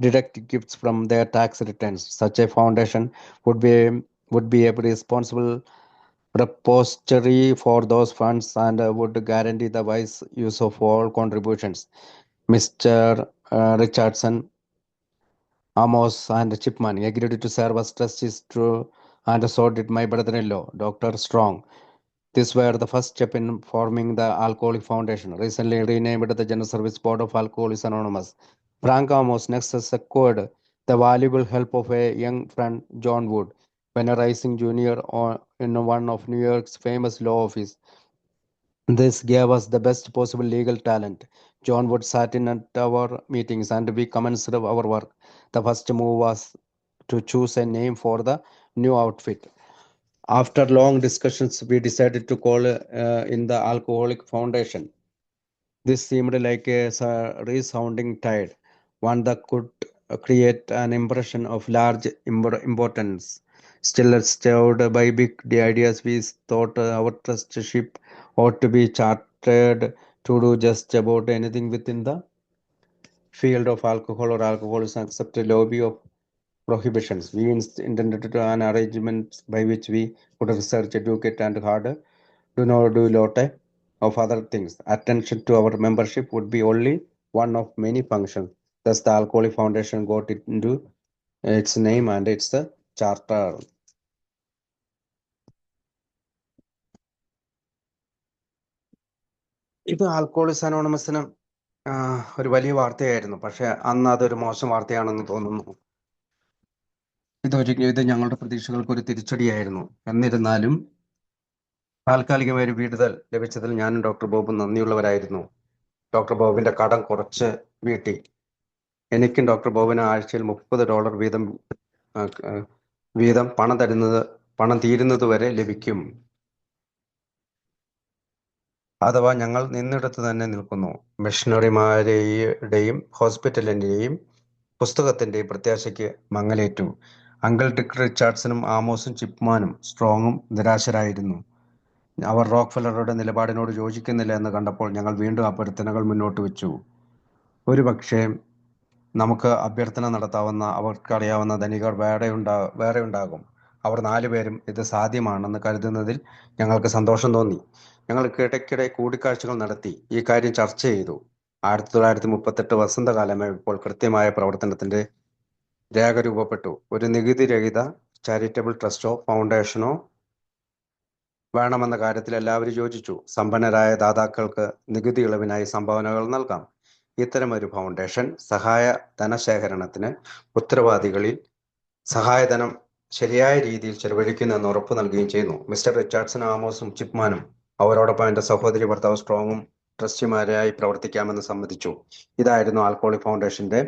deduct gifts from their tax returns. Such a foundation would be a responsible repository for those funds and would guarantee the wise use of all contributions. Mr. Richardson, Amos, and Chipman agreed to serve as trustees too, and so did my brother-in-law, Dr. Strong. These were the first step in forming the Alcoholic Foundation, recently renamed the General Service Board of Alcoholics Anonymous. Frank Amos next secured the valuable help of a young friend, John Wood, when a rising junior in one of New York's famous law office. This gave us the best possible legal talent. John Wood sat in at our meetings and we commenced our work. The first move was to choose a name for the new outfit. After long discussions, we decided to call in the Alcoholic Foundation. This seemed like a resounding tide, one that could create an impression of large importance. Still stirred by big ideas, we thought our trustship ought to be chartered to do just about anything within the field of alcohol or alcoholism except a lobby of prohibitions. We intended to do an arrangement by which we would research, educate, and hard do not do lot of other things. Attention to our membership would be only one of many functions. Thus, the Alcoholic Foundation got it into its name and its charter. ഇത് ആൽക്കോളിക്സ് അനോണമസിന് ഒരു വലിയ വാർത്തയായിരുന്നു. പക്ഷെ അന്ന് അതൊരു മോശം വാർത്തയാണെന്ന് തോന്നുന്നു. ഇത് ഞങ്ങളുടെ പ്രതീക്ഷകൾക്ക് ഒരു തിരിച്ചടിയായിരുന്നു. എന്നിരുന്നാലും താൽക്കാലികമായ ഒരു വിടുതൽ ലഭിച്ചതിൽ ഞാനും ഡോക്ടർ ബോബും നന്ദിയുള്ളവരായിരുന്നു. ഡോക്ടർ ബോബിന്റെ കടം കുറച്ച് വീട്ടി. എനിക്കും ഡോക്ടർ ബോബിന് ആഴ്ചയിൽ $30 വീതം പണം തീരുന്നത് വരെ ലഭിക്കും. അഥവാ ഞങ്ങൾ നിന്നിടത്ത് തന്നെ നിൽക്കുന്നു. മിഷണറിമാരുടെയും ഹോസ്പിറ്റലിന്റെയും പുസ്തകത്തിന്റെയും പ്രത്യാശയ്ക്ക് മങ്ങലേറ്റു. അങ്കിൾ ഡിക്ക് റിച്ചാർഡ്സണും ആമോസും ചിപ്മാനും സ്ട്രോങ്ങും നിരാശരായിരുന്നു. അവർ റോക്ക്ഫെല്ലറുടെ നിലപാടിനോട് യോജിക്കുന്നില്ല എന്ന് കണ്ടപ്പോൾ ഞങ്ങൾ വീണ്ടും അഭ്യർത്ഥനകൾ മുന്നോട്ട് വെച്ചു. ഒരുപക്ഷെ നമുക്ക് അഭ്യർത്ഥന നടത്താവുന്ന അവർക്കറിയാവുന്ന ധനികർ വേറെ ഉണ്ടാകും. അവർ 4 പേരും ഇത് സാധ്യമാണെന്ന് കരുതുന്നതിൽ ഞങ്ങൾക്ക് സന്തോഷം തോന്നി. ഞങ്ങൾ ഇടയ്ക്കിടെ കൂടിക്കാഴ്ചകൾ നടത്തി ഈ കാര്യം ചർച്ച ചെയ്തു. 1938 വസന്തകാലമായപ്പോൾ കൃത്യമായ പ്രവർത്തനത്തിന്റെ രേഖ രൂപപ്പെട്ടു. ഒരു നികുതിരഹിത ചാരിറ്റബിൾ ട്രസ്റ്റോ ഫൗണ്ടേഷനോ വേണമെന്ന കാര്യത്തിൽ എല്ലാവരും യോജിച്ചു. സമ്പന്നരായ ദാതാക്കൾക്ക് നികുതി ഇളവിനായി സംഭാവനകൾ നൽകാം. ഇത്തരമൊരു ഫൗണ്ടേഷൻ സഹായ ധനശേഖരണത്തിന് ഉത്തരവാദികളിൽ സഹായധനം ശരിയായ രീതിയിൽ ചെലവഴിക്കുന്നെന്ന് ഉറപ്പു നൽകുകയും ചെയ്യുന്നു. മിസ്റ്റർ റിച്ചാർഡ്സൺ, ആമോസും ചിപ്മാനും അവരോടൊപ്പം എൻ്റെ സഹോദരി ഭർത്താവ് സ്ട്രോങ്ങും ട്രസ്റ്റിമാരായി പ്രവർത്തിക്കാമെന്ന് സമ്മതിച്ചു. ഇതായിരുന്നു ആൽക്കോളിക് ഫൗണ്ടേഷന്റെ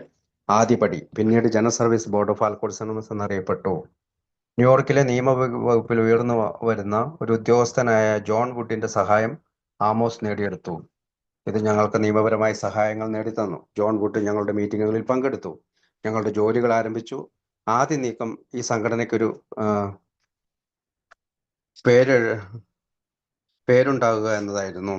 ആദ്യപടി. പിന്നീട് ജനറൽ സർവീസ് ബോർഡ് ഓഫ് ആൽക്കോളിസംസ് എന്നറിയപ്പെട്ടു. ന്യൂയോർക്കിലെ നിയമവകുപ്പിൽ ഉയർന്നു വരുന്ന ഒരു ഉദ്യോഗസ്ഥനായ ജോൺ വുഡിന്റെ സഹായം ആമോസ് നേടിയെടുത്തു. ഇത് ഞങ്ങൾക്ക് നിയമപരമായ സഹായങ്ങൾ നേടിത്തന്നു. ജോൺ വുഡ് ഞങ്ങളുടെ മീറ്റിങ്ങുകളിൽ പങ്കെടുത്തു. ഞങ്ങളുടെ ജോലികൾ ആരംഭിച്ചു. ആദ്യ നീക്കം ഈ സംഘടനയ്ക്കൊരു പേരുണ്ടാകുക എന്നതായിരുന്നു.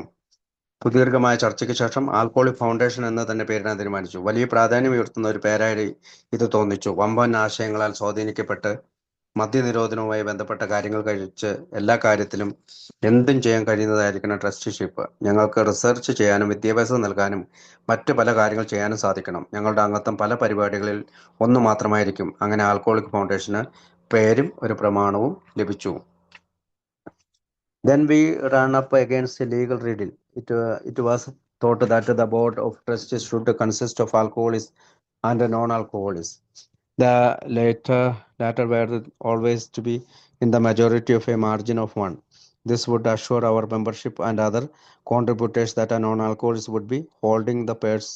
സുദീർഘമായ ചർച്ചയ്ക്ക് ശേഷം ആൽക്കോളിക് ഫൗണ്ടേഷൻ എന്ന് തന്നെ പേരിടാൻ തീരുമാനിച്ചു. വലിയ പ്രാധാന്യം ഉയർത്തുന്ന ഒരു പേരായി ഇത് തോന്നിച്ചു. വമ്പൻ ആശയങ്ങളാൽ സ്വാധീനിക്കപ്പെട്ട് മദ്യനിരോധനവുമായി ബന്ധപ്പെട്ട കാര്യങ്ങൾ കഴിച്ച് എല്ലാ കാര്യത്തിലും എന്തും ചെയ്യാൻ കഴിയുന്നതായിരിക്കണം ട്രസ്റ്റിഷിപ്പ്. ഞങ്ങൾക്ക് റിസർച്ച് ചെയ്യാനും വിദ്യാഭ്യാസം നൽകാനും മറ്റ് പല കാര്യങ്ങൾ ചെയ്യാനും സാധിക്കണം. ഞങ്ങളുടെ അംഗത്വം പല പരിപാടികളിൽ ഒന്ന് മാത്രമായിരിക്കും. അങ്ങനെ ആൽക്കോളിക് ഫൗണ്ടേഷന് പേരും ഒരു പ്രമാണവും ലഭിച്ചു. Then we ran up against a legal riddle. It was thought that the board of trustees should consist of alcoholics and non-alcoholics. The latter were always to be in the majority of a margin of one. This would assure our membership and other contributors that a non-alcoholics would be holding the purse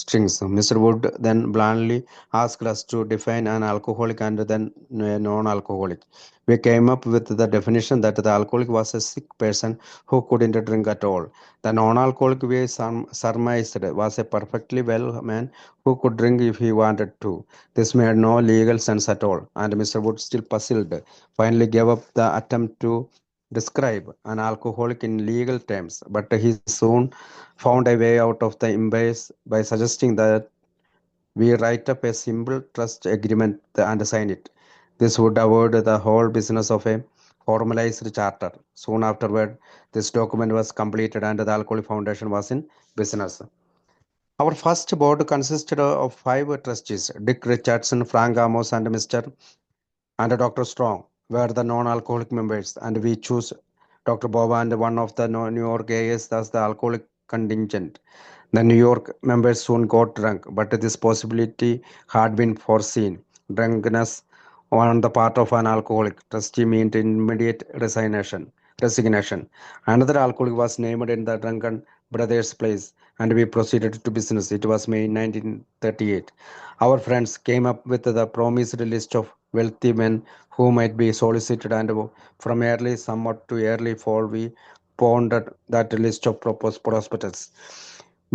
strings. Mr. Wood then blandly asked us to define an alcoholic and then a non-alcoholic. We came up with the definition that the alcoholic was a sick person who couldn't drink at all. The non-alcoholic, we surmised, was a perfectly well man who could drink if he wanted to. This made no legal sense at all, and Mr. Wood, still puzzled, finally gave up the attempt to describe an alcoholic in legal terms, but he soon found a way out of the impasse by suggesting that we write up a simple trust agreement and sign it. This would avoid the whole business of a formalized charter. Soon afterward, this document was completed and the Alcoholic Foundation was in business. Our first board consisted of 5 trustees: Dick Richardson, Frank Amos, and Dr. Strong were the non-alcoholic members, and we chose Dr. Boba and one of the New York AS as the alcoholic contingent. The New York members soon got drunk, but this possibility had been foreseen. Drunkenness on the part of an alcoholic trustee meant immediate resignation. Another alcoholic was named in the drunken brother's place, and we proceeded to business. It was May 1938. Our friends came up with the promised list of wealthy men who might be solicited, and from early summer to early fall, we pondered that list of proposed prospectus.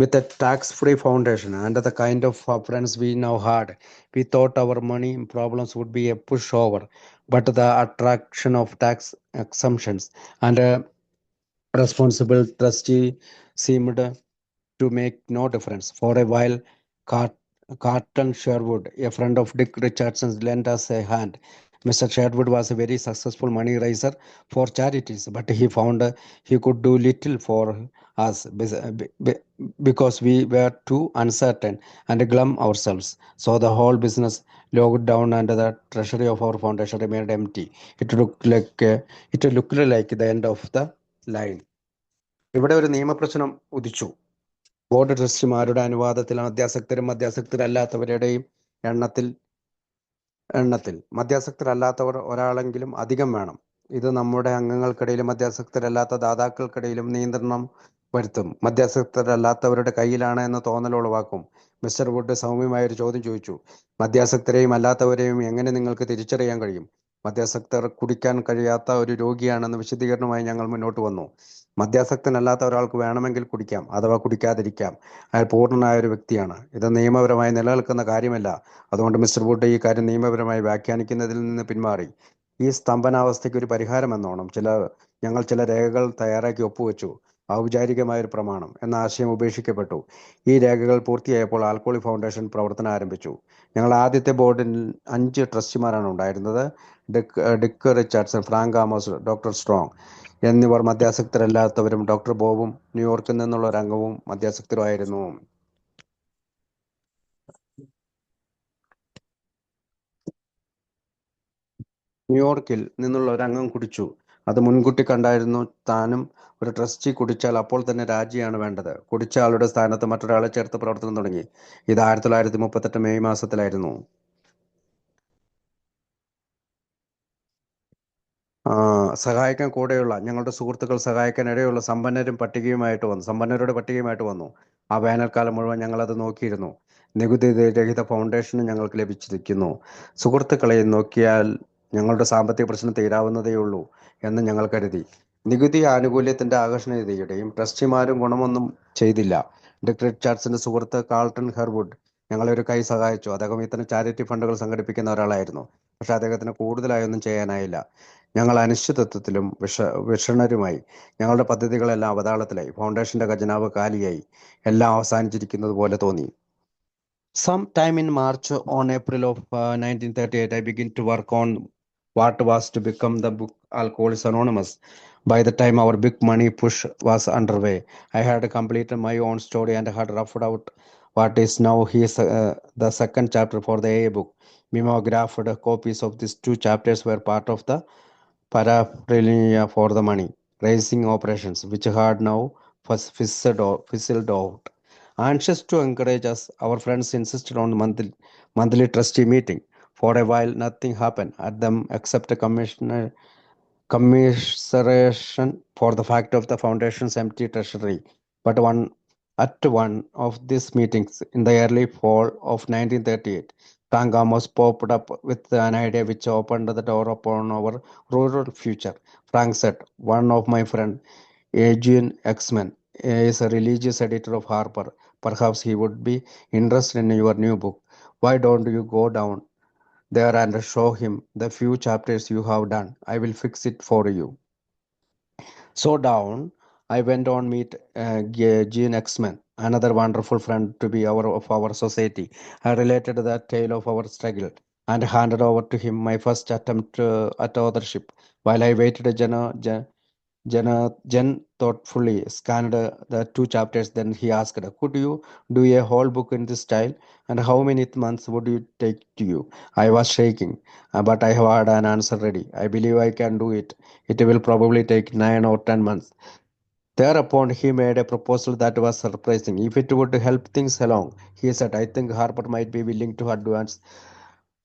With a tax-free foundation and the kind of friends we now had, we thought our money problems would be a pushover. But the attraction of tax exemptions and a responsible trustee seemed to make no difference. For a while, Carlton Sherwood, a friend of Dick Richardson, lent us a hand. Mr. Sherwood was a very successful money raiser for charities, but he found he could do little for us because we were too uncertain and glum ourselves. So the whole business logged down and the treasury of our foundation remained empty. It looked like the end of the line. ഇവിടെ ഒരു നിയമപ്രശ്നം ഉദിച്ചു. Board ട്രസ്റ്റിമാരുടെ അനുവാദത്തിൽ മദ്യാസക്തരും മദ്യാസക്തരല്ലാത്തവരുടെയും എണ്ണത്തിൽ മദ്യാസക്തരല്ലാത്തവർ ഒരാളെങ്കിലും അധികം വേണം. ഇത് നമ്മുടെ അംഗങ്ങൾക്കിടയിലും മദ്യാസക്തരല്ലാത്ത ദാതാക്കൾക്കിടയിലും നിയന്ത്രണം വരുത്തും. മദ്യാസക്തരല്ലാത്തവരുടെ കയ്യിലാണ് എന്ന തോന്നൽ ഉളവാക്കും. മിസ്റ്റർ വുഡ് സൗമ്യമായ ഒരു ചോദ്യം ചോദിച്ചു. മദ്യാസക്തരെയും അല്ലാത്തവരെയും എങ്ങനെ നിങ്ങൾക്ക് തിരിച്ചറിയാൻ കഴിയും? മദ്യാസക്തർ കുടിക്കാൻ കഴിയാത്ത ഒരു രോഗിയാണെന്ന് വിശദീകരണമായി ഞങ്ങൾ മുന്നോട്ട് വന്നു. മദ്യാസക്തനല്ലാത്ത ഒരാൾക്ക് വേണമെങ്കിൽ കുടിക്കാം അഥവാ കുടിക്കാതിരിക്കാം. അയാൾ പൂർണ്ണനായ ഒരു വ്യക്തിയാണ്. ഇത് നിയമപരമായി നിലനിൽക്കുന്ന കാര്യമല്ല. അതുകൊണ്ട് മിസ്റ്റർ വുഡ് ഈ കാര്യം നിയമപരമായി വ്യാഖ്യാനിക്കുന്നതിൽ നിന്ന് പിന്മാറി. ഈ സ്തംഭനാവസ്ഥയ്ക്ക് ഒരു പരിഹാരം എന്നോണം ഞങ്ങൾ ചില രേഖകൾ തയ്യാറാക്കി ഒപ്പുവെച്ചു. ഔപചാരികമായ ഒരു പ്രമാണം എന്ന ആശയം ഉപേക്ഷിക്കപ്പെട്ടു. ഈ രേഖകൾ പൂർത്തിയായപ്പോൾ ആൽക്കോളി ഫൗണ്ടേഷൻ പ്രവർത്തനം ആരംഭിച്ചു. ഞങ്ങൾ ആദ്യത്തെ ബോർഡിൽ 5 ട്രസ്റ്റിമാരാണ് ഉണ്ടായിരുന്നത്. Dick Richardson, Frank Amos, doctor Strong എന്നിവർ മദ്യാസക്തരല്ലാത്തവരും ഡോക്ടർ ബോബും ന്യൂയോർക്കിൽ നിന്നുള്ള ഒരു അംഗവും മദ്യാസക്തരുമായിരുന്നു. ന്യൂയോർക്കിൽ നിന്നുള്ള ഒരു അംഗം കുടിച്ചു. അത് മുൻകൂട്ടി കണ്ടായിരുന്നു. താനും ഒരു ട്രസ്റ്റി കുടിച്ചാൽ അപ്പോൾ തന്നെ രാജിയാണ് വേണ്ടത്. കുടിച്ച ആളുടെ സ്ഥാനത്ത് മറ്റൊരാളെ ചേർത്ത് പ്രവർത്തനം തുടങ്ങി. ഇത് 1938 മെയ് മാസത്തിലായിരുന്നു. സഹായിക്കാൻ കൂടെയുള്ള ഞങ്ങളുടെ സുഹൃത്തുക്കൾ സഹായിക്കാൻ ഇടയുള്ള സമ്പന്നരുടെ പട്ടികയുമായിട്ട് വന്നു. ആ വേനൽക്കാലം മുഴുവൻ ഞങ്ങളത് നോക്കിയിരുന്നു. നികുതി രഹിത ഫൗണ്ടേഷന് ഞങ്ങൾക്ക് ലഭിച്ചിരിക്കുന്നു. സുഹൃത്തുക്കളെ നോക്കിയാൽ ഞങ്ങളുടെ സാമ്പത്തിക പ്രശ്നം തീരാവുന്നതേയുള്ളൂ എന്ന് ഞങ്ങൾ കരുതി. നികുതി ആനുകൂല്യത്തിന്റെ ആകർഷണീയതയുടെയും ട്രസ്റ്റിമാരും ഗുണമൊന്നും ചെയ്തില്ല. ഡിക് റിച്ചാർഡ്സിന്റെ സുഹൃത്ത് കാൾട്ടൺ ഹെർവുഡ് ഞങ്ങളെ ഒരു കൈ സഹായിച്ചു. അദ്ദേഹം ഇത്തരം ചാരിറ്റി ഫണ്ടുകൾ സംഘടിപ്പിക്കുന്ന ഒരാളായിരുന്നു. പക്ഷെ അദ്ദേഹത്തിന് കൂടുതലായൊന്നും ചെയ്യാനായില്ല. ഞങ്ങൾ അനിശ്ചിതത്വത്തിലും വിഷണരുമായി. ഞങ്ങളുടെ പദ്ധതികളെല്ലാം അവതാളത്തിലായി. ഫൗണ്ടേഷന്റെ ഖജനാവ് കാലിയായി. എല്ലാം അവസാനിച്ചിരിക്കുന്നത് പോലെ തോന്നി. Sometime in March or April of 1938, I began to work on what was to become the book Alcoholics Anonymous. By the time our big money push was underway, I had completed my own story and had roughed out what is now the second chapter for the AA book. Mimeographed copies of these 2 chapters were part of the paraphernalia for the money raising operations, which had now fizzled out. Anxious to encourage us, our friends insisted on monthly trustee meeting. For a while, nothing happened at them except a commiseration for the fact of the foundation's empty treasury. But at one of these meetings in the early fall of 1938, Frank Amos popped up with an idea which opened the door upon our rural future. Frank said, "One of my friend, Adrian Exman, is a religious editor of Harper. Perhaps he would be interested in your new book. Why don't you go down there and show him the few chapters you have done? I will fix it for you." So down, I went on meet Gene Exman, another wonderful friend to be of our society. I related the tale of our struggle and handed over to him my first attempt at authorship. While I waited, Jen thoughtfully scanned the 2 chapters. Then he asked, "Could you do a whole book in this style? And how many months would it take to you?" I was shaking, but I had an answer ready. "I believe I can do it. It will probably take 9 or 10 months." Thereupon, he made a proposal that was surprising. If it would help things along, he said, "I think Harper might be willing to advance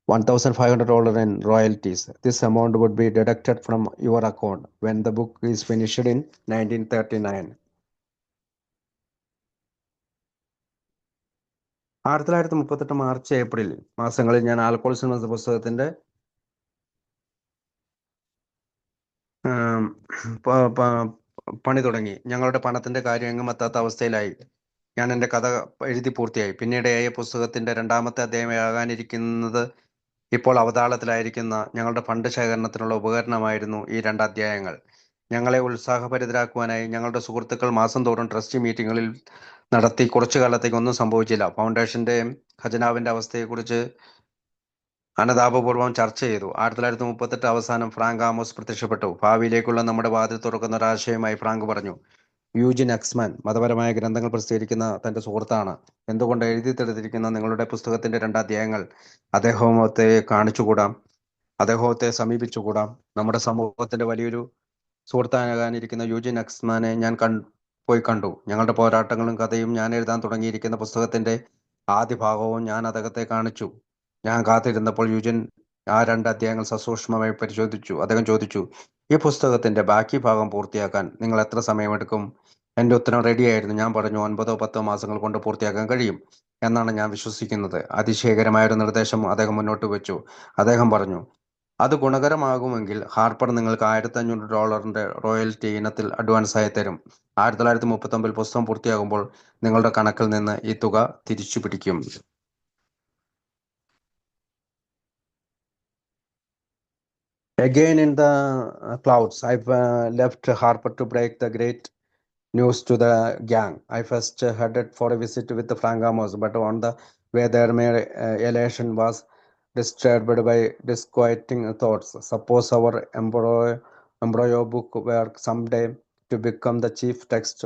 $1,500 in royalties. This amount would be deducted from your account when the book is finished in 1939." 1938 March April മാസങ്ങളിൽ ഞാൻ ആൽക്കോൾസ് എന്ന പുസ്തകത്തിന്റെ പണി തുടങ്ങി. ഞങ്ങളുടെ പണത്തിന്റെ കാര്യം എങ്ങും എത്താത്ത അവസ്ഥയിലായി. ഞാൻ എൻ്റെ കഥ എഴുതി പൂർത്തിയായി. പിന്നീട് പുസ്തകത്തിന്റെ 2ാമത്തെ അധ്യായമാകാനിരിക്കുന്നത് ഇപ്പോൾ അവതാളത്തിലായിരിക്കുന്ന ഞങ്ങളുടെ ഫണ്ട് ശേഖരണത്തിനുള്ള ഉപകരണമായിരുന്നു ഈ 2 അധ്യായങ്ങൾ. ഞങ്ങളെ ഉത്സാഹഭരിതരാക്കുവാനായി ഞങ്ങളുടെ സുഹൃത്തുക്കൾ മാസം തോറും ട്രസ്റ്റി മീറ്റിങ്ങുകളിൽ നടത്തി. കുറച്ചു കാലത്തേക്ക് ഒന്നും സംഭവിച്ചില്ല. ഫൗണ്ടേഷന്റെ ഖജനാവിന്റെ അവസ്ഥയെക്കുറിച്ച് അനുതാപപൂർവ്വം ചർച്ച ചെയ്തു. 1938 അവസാനം ഫ്രാങ്ക് ആമോസ് പ്രത്യക്ഷപ്പെട്ടു. ഭാവിയിലേക്കുള്ള നമ്മുടെ വാതിൽ തുറക്കുന്ന ഒരാശയമായി ഫ്രാങ്ക് പറഞ്ഞു. യൂജിൻ എക്സ്മാൻ മതപരമായ ഗ്രന്ഥങ്ങൾ പ്രസിദ്ധീകരിക്കുന്ന തന്റെ സുഹൃത്താണ്. എന്തുകൊണ്ട് എഴുതി തെളിഞ്ഞിരിക്കുന്ന നിങ്ങളുടെ പുസ്തകത്തിന്റെ 2 അധ്യായങ്ങൾ അദ്ദേഹത്തെ സമീപിച്ചുകൂടാം? നമ്മുടെ സമൂഹത്തിന്റെ വലിയൊരു സുഹൃത്താകാനിരിക്കുന്ന യൂജിൻ എക്സ്മാനെ ഞാൻ പോയി കണ്ടു. ഞങ്ങളുടെ പോരാട്ടങ്ങളും കഥയും ഞാൻ എഴുതാൻ തുടങ്ങിയിരിക്കുന്ന പുസ്തകത്തിന്റെ ആദ്യ ഭാഗവും ഞാൻ അദ്ദേഹത്തെ കാണിച്ചു. ഞാൻ കാത്തിരുന്നപ്പോൾ യൂജിൻ ആ 2 അധ്യായങ്ങൾ സസൂക്ഷ്മമായി പരിശോധിച്ചു. അദ്ദേഹം ചോദിച്ചു, "ഈ പുസ്തകത്തിന്റെ ബാക്കി ഭാഗം പൂർത്തിയാക്കാൻ നിങ്ങൾ എത്ര സമയമെടുക്കും?" എൻ്റെ ഉത്തരം റെഡിയായിരുന്നു. ഞാൻ പറഞ്ഞു, 9 or 10 മാസങ്ങൾ കൊണ്ട് പൂർത്തിയാക്കാൻ കഴിയും എന്നാണ് ഞാൻ വിശ്വസിക്കുന്നത്. അതിശയകരമായ ഒരു നിർദ്ദേശം അദ്ദേഹം മുന്നോട്ട് വെച്ചു. അദ്ദേഹം പറഞ്ഞു, "അത് ഗുണകരമാകുമെങ്കിൽ ഹാർപ്പർ നിങ്ങൾക്ക് $1,500 റോയൽറ്റി ഇനത്തിൽ അഡ്വാൻസായി തരും. 1939 പുസ്തകം പൂർത്തിയാകുമ്പോൾ നിങ്ങളുടെ കണക്കിൽ നിന്ന് ഈ തുക തിരിച്ചു പിടിക്കും." Again in the clouds, I left Harper to break the great news to the gang. I first headed for a visit with Frank Amos, but on the way there, my elation was disturbed by disquieting thoughts. Suppose our embryo book were someday to become the chief text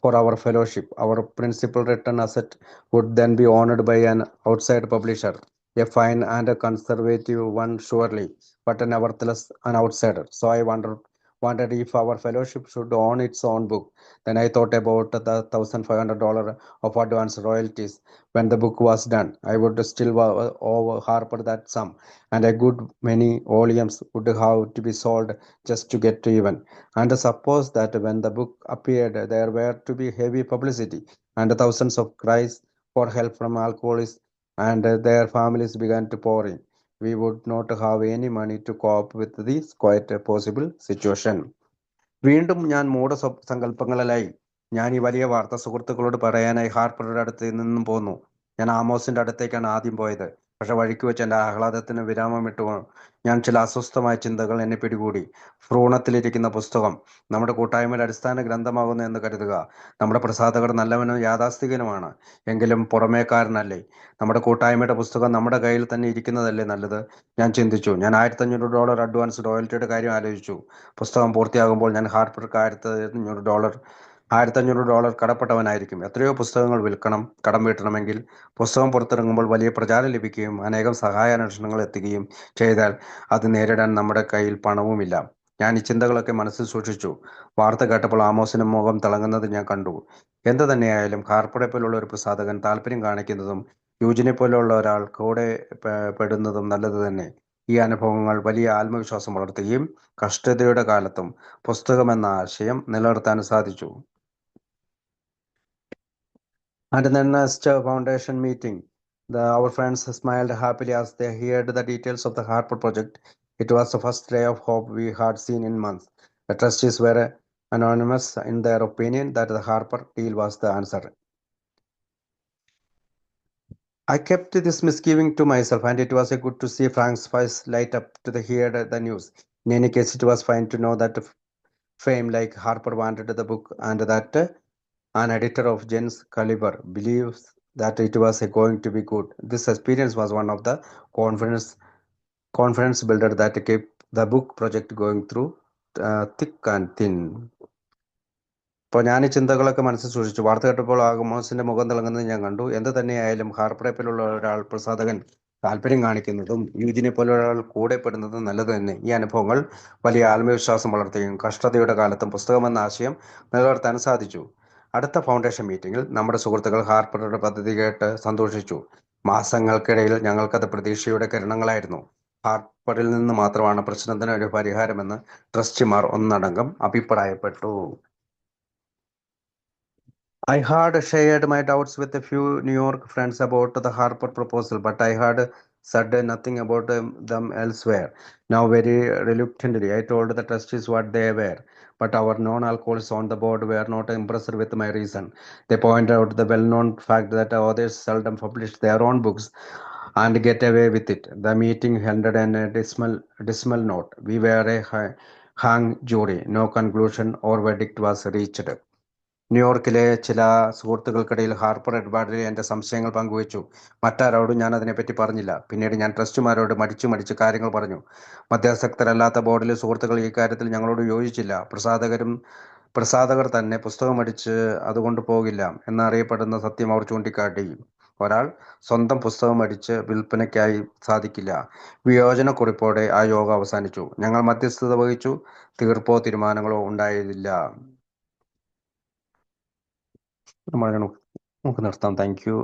for our fellowship. Our principal written asset would then be owned by an outside publisher, a fine and a conservative one, surely, but nevertheless an outsider. So I wondered if our fellowship should own its own book. Then I thought about the $1,500 of advance royalties when the book was done. I would still over harper that sum, and a good many volumes would have to be sold just to get even. And suppose that when the book appeared, there were to be heavy publicity and thousands of cries for help from alcoholics, and their families began to pour in. We would not have any money to cope with this quite a possible situation. വീണ്ടും ഞാൻ സങ്കല്പങ്ങളിലായി. ഞാൻ ഈ വലിയ വാർത്ത സുഹൃത്തുക്കളോട് പറയാനായി ഹാർപ്പറുടെ അടുത്ത് നിന്നും പോന്നു. ഞാൻ ആമോസിന്റെ അടുത്തേക്കാണ് ആദ്യം പോയത്. പക്ഷെ വഴിക്ക് വെച്ച് എൻ്റെ ആഹ്ലാദത്തിന് വിരാമമിട്ടു ഞാൻ ചില അസ്വസ്ഥമായ ചിന്തകൾ എന്നെ പിടികൂടി. ഭ്രൂണത്തിലിരിക്കുന്ന പുസ്തകം നമ്മുടെ കൂട്ടായ്മയുടെ അടിസ്ഥാന ഗ്രന്ഥമാകുന്നു എന്ന് കരുതുക. നമ്മുടെ പ്രസാധകർ നല്ലവനും യാഥാസ്ഥികനുമാണ്, എങ്കിലും പുറമേക്കാരനല്ലേ. നമ്മുടെ കൂട്ടായ്മയുടെ പുസ്തകം നമ്മുടെ കയ്യിൽ തന്നെ ഇരിക്കുന്നതല്ലേ നല്ലത്. ഞാൻ ചിന്തിച്ചു. ഞാൻ $1,500 അഡ്വാൻസ് റോയൽറ്റിയുടെ കാര്യം ആലോചിച്ചു. പുസ്തകം പൂർത്തിയാകുമ്പോൾ ഞാൻ ഹാർപ്പർക്ക് $1,500 കടപ്പെട്ടവനായിരിക്കും. എത്രയോ പുസ്തകങ്ങൾ വിൽക്കണം, കടം വീട്ടണമെങ്കിൽ. പുസ്തകം പുറത്തിറങ്ങുമ്പോൾ വലിയ പ്രചാരം ലഭിക്കുകയും അനേകം സഹായാന്വേഷണങ്ങൾ എത്തുകയും ചെയ്താൽ അത് നേരിടാൻ നമ്മുടെ കയ്യിൽ പണവുമില്ല. ഞാൻ ഈ ചിന്തകളൊക്കെ മനസ്സിൽ സൂക്ഷിച്ചു. വാർത്ത കേട്ടപ്പോൾ ആമോസിന്റെ മുഖം തിളങ്ങുന്നത് ഞാൻ കണ്ടു. എന്തു തന്നെയായാലും ഹാർപ്പറെ പോലുള്ള ഒരു പ്രസാധകൻ താല്പര്യം കാണിക്കുന്നതും യൂജിനെ പോലുള്ള ഒരാൾ കൂടെ പെടുന്നതും നല്ലത് തന്നെ. ഈ അനുഭവങ്ങൾ വലിയ ആത്മവിശ്വാസം വളർത്തുകയും കഷ്ടതയുടെ കാലത്തും പുസ്തകമെന്ന ആശയം നിലനിർത്താൻ സാധിച്ചു. And in the next foundation meeting, our friends smiled happily as they heard the details of the Harper project. It was the first ray of hope we had seen in months. The trustees were anonymous in their opinion that the Harper deal was the answer. I kept this misgiving to myself, and it was good to see Frank's face light up to hear the news. In any case, it was fine to know that fame like Harper wanted the book, and that an editor of Jen's caliber believes that it was going to be good. This experience was one of the confidence builder that kept the book project going through thick and thin. അപ്പോൾ ഞാൻ ഈ ചിന്തകളൊക്കെ മനസ്സിൽ സൂക്ഷിച്ചു. വാർത്ത കേട്ടപ്പോൾ ആമോസിന്റെ മുഖം തിളങ്ങുന്നത് ഞാൻ കണ്ടു. എന്ത് തന്നെയായാലും ഹാർപ്പറെ പോലുള്ള ഒരാൾ പ്രസാധകൻ താല്പര്യം കാണിക്കുന്നതും യൂജിനെ പോലെ ഒരാൾ കൂടെ പെടുന്നതും നല്ലത് തന്നെ. ഈ അനുഭവങ്ങൾ വലിയ ആത്മവിശ്വാസം വളർത്തുകയും കഷ്ടതയുടെ കാലത്തും പുസ്തകമെന്ന ആശയം നിലനിർത്താൻ സാധിച്ചു. അടുത്ത ഫൗണ്ടേഷൻ മീറ്റിംഗിൽ നമ്മുടെ സുഹൃത്തുക്കൾ ഹാർപ്പറുടെ പദ്ധതി കേട്ട് സന്തോഷിച്ചു. മാസങ്ങൾക്കിടയിൽ ഞങ്ങൾക്കത് പ്രതീക്ഷയുടെ കിരണങ്ങളായിരുന്നു. ഹാർപ്പറിൽ നിന്ന് മാത്രമാണ് പ്രശ്നത്തിന് ഒരു പരിഹാരമെന്ന് ട്രസ്റ്റിമാർ ഒന്നടങ്കം അഭിപ്രായപ്പെട്ടു. I had shared my doubts with a few New York friends about the Harper proposal, but I had said nothing about them elsewhere. Now, very reluctantly, I told the trustees what they were, but our non-alcoholics on the board were not impressed with my reason. They pointed out the well-known fact that authors seldom publish their own books and get away with it. The meeting ended on a dismal note. We were a hung jury. No conclusion or verdict was reached. ന്യൂയോർക്കിലെ ചില സുഹൃത്തുക്കൾക്കിടയിൽ Harper എഡ്വാർഡിലെ എൻ്റെ സംശയങ്ങൾ പങ്കുവച്ചു. മറ്റാരോടും ഞാൻ അതിനെപ്പറ്റി പറഞ്ഞില്ല. പിന്നീട് ഞാൻ ട്രസ്റ്റുമാരോട് മടിച്ചു കാര്യങ്ങൾ പറഞ്ഞു. മധ്യാസക്തരല്ലാത്ത ബോർഡിലെ സുഹൃത്തുക്കൾ ഈ കാര്യത്തിൽ ഞങ്ങളോട് യോജിച്ചില്ല. പ്രസാധകർ തന്നെ പുസ്തകം അടിച്ച് അതുകൊണ്ട് പോകില്ല എന്നറിയപ്പെടുന്ന സത്യം അവർ ചൂണ്ടിക്കാട്ടി. ഒരാൾ സ്വന്തം പുസ്തകം അടിച്ച് വിൽപ്പനയ്ക്കായി സാധിക്കില്ല. വിയോജനക്കുറിപ്പോടെ ആ യോഗം അവസാനിച്ചു. ഞങ്ങൾ മധ്യസ്ഥത വഹിച്ചു. തീർപ്പോ തീരുമാനങ്ങളോ ഉണ്ടായില്ല. നമുക്ക് നിർത്താം. Thank you.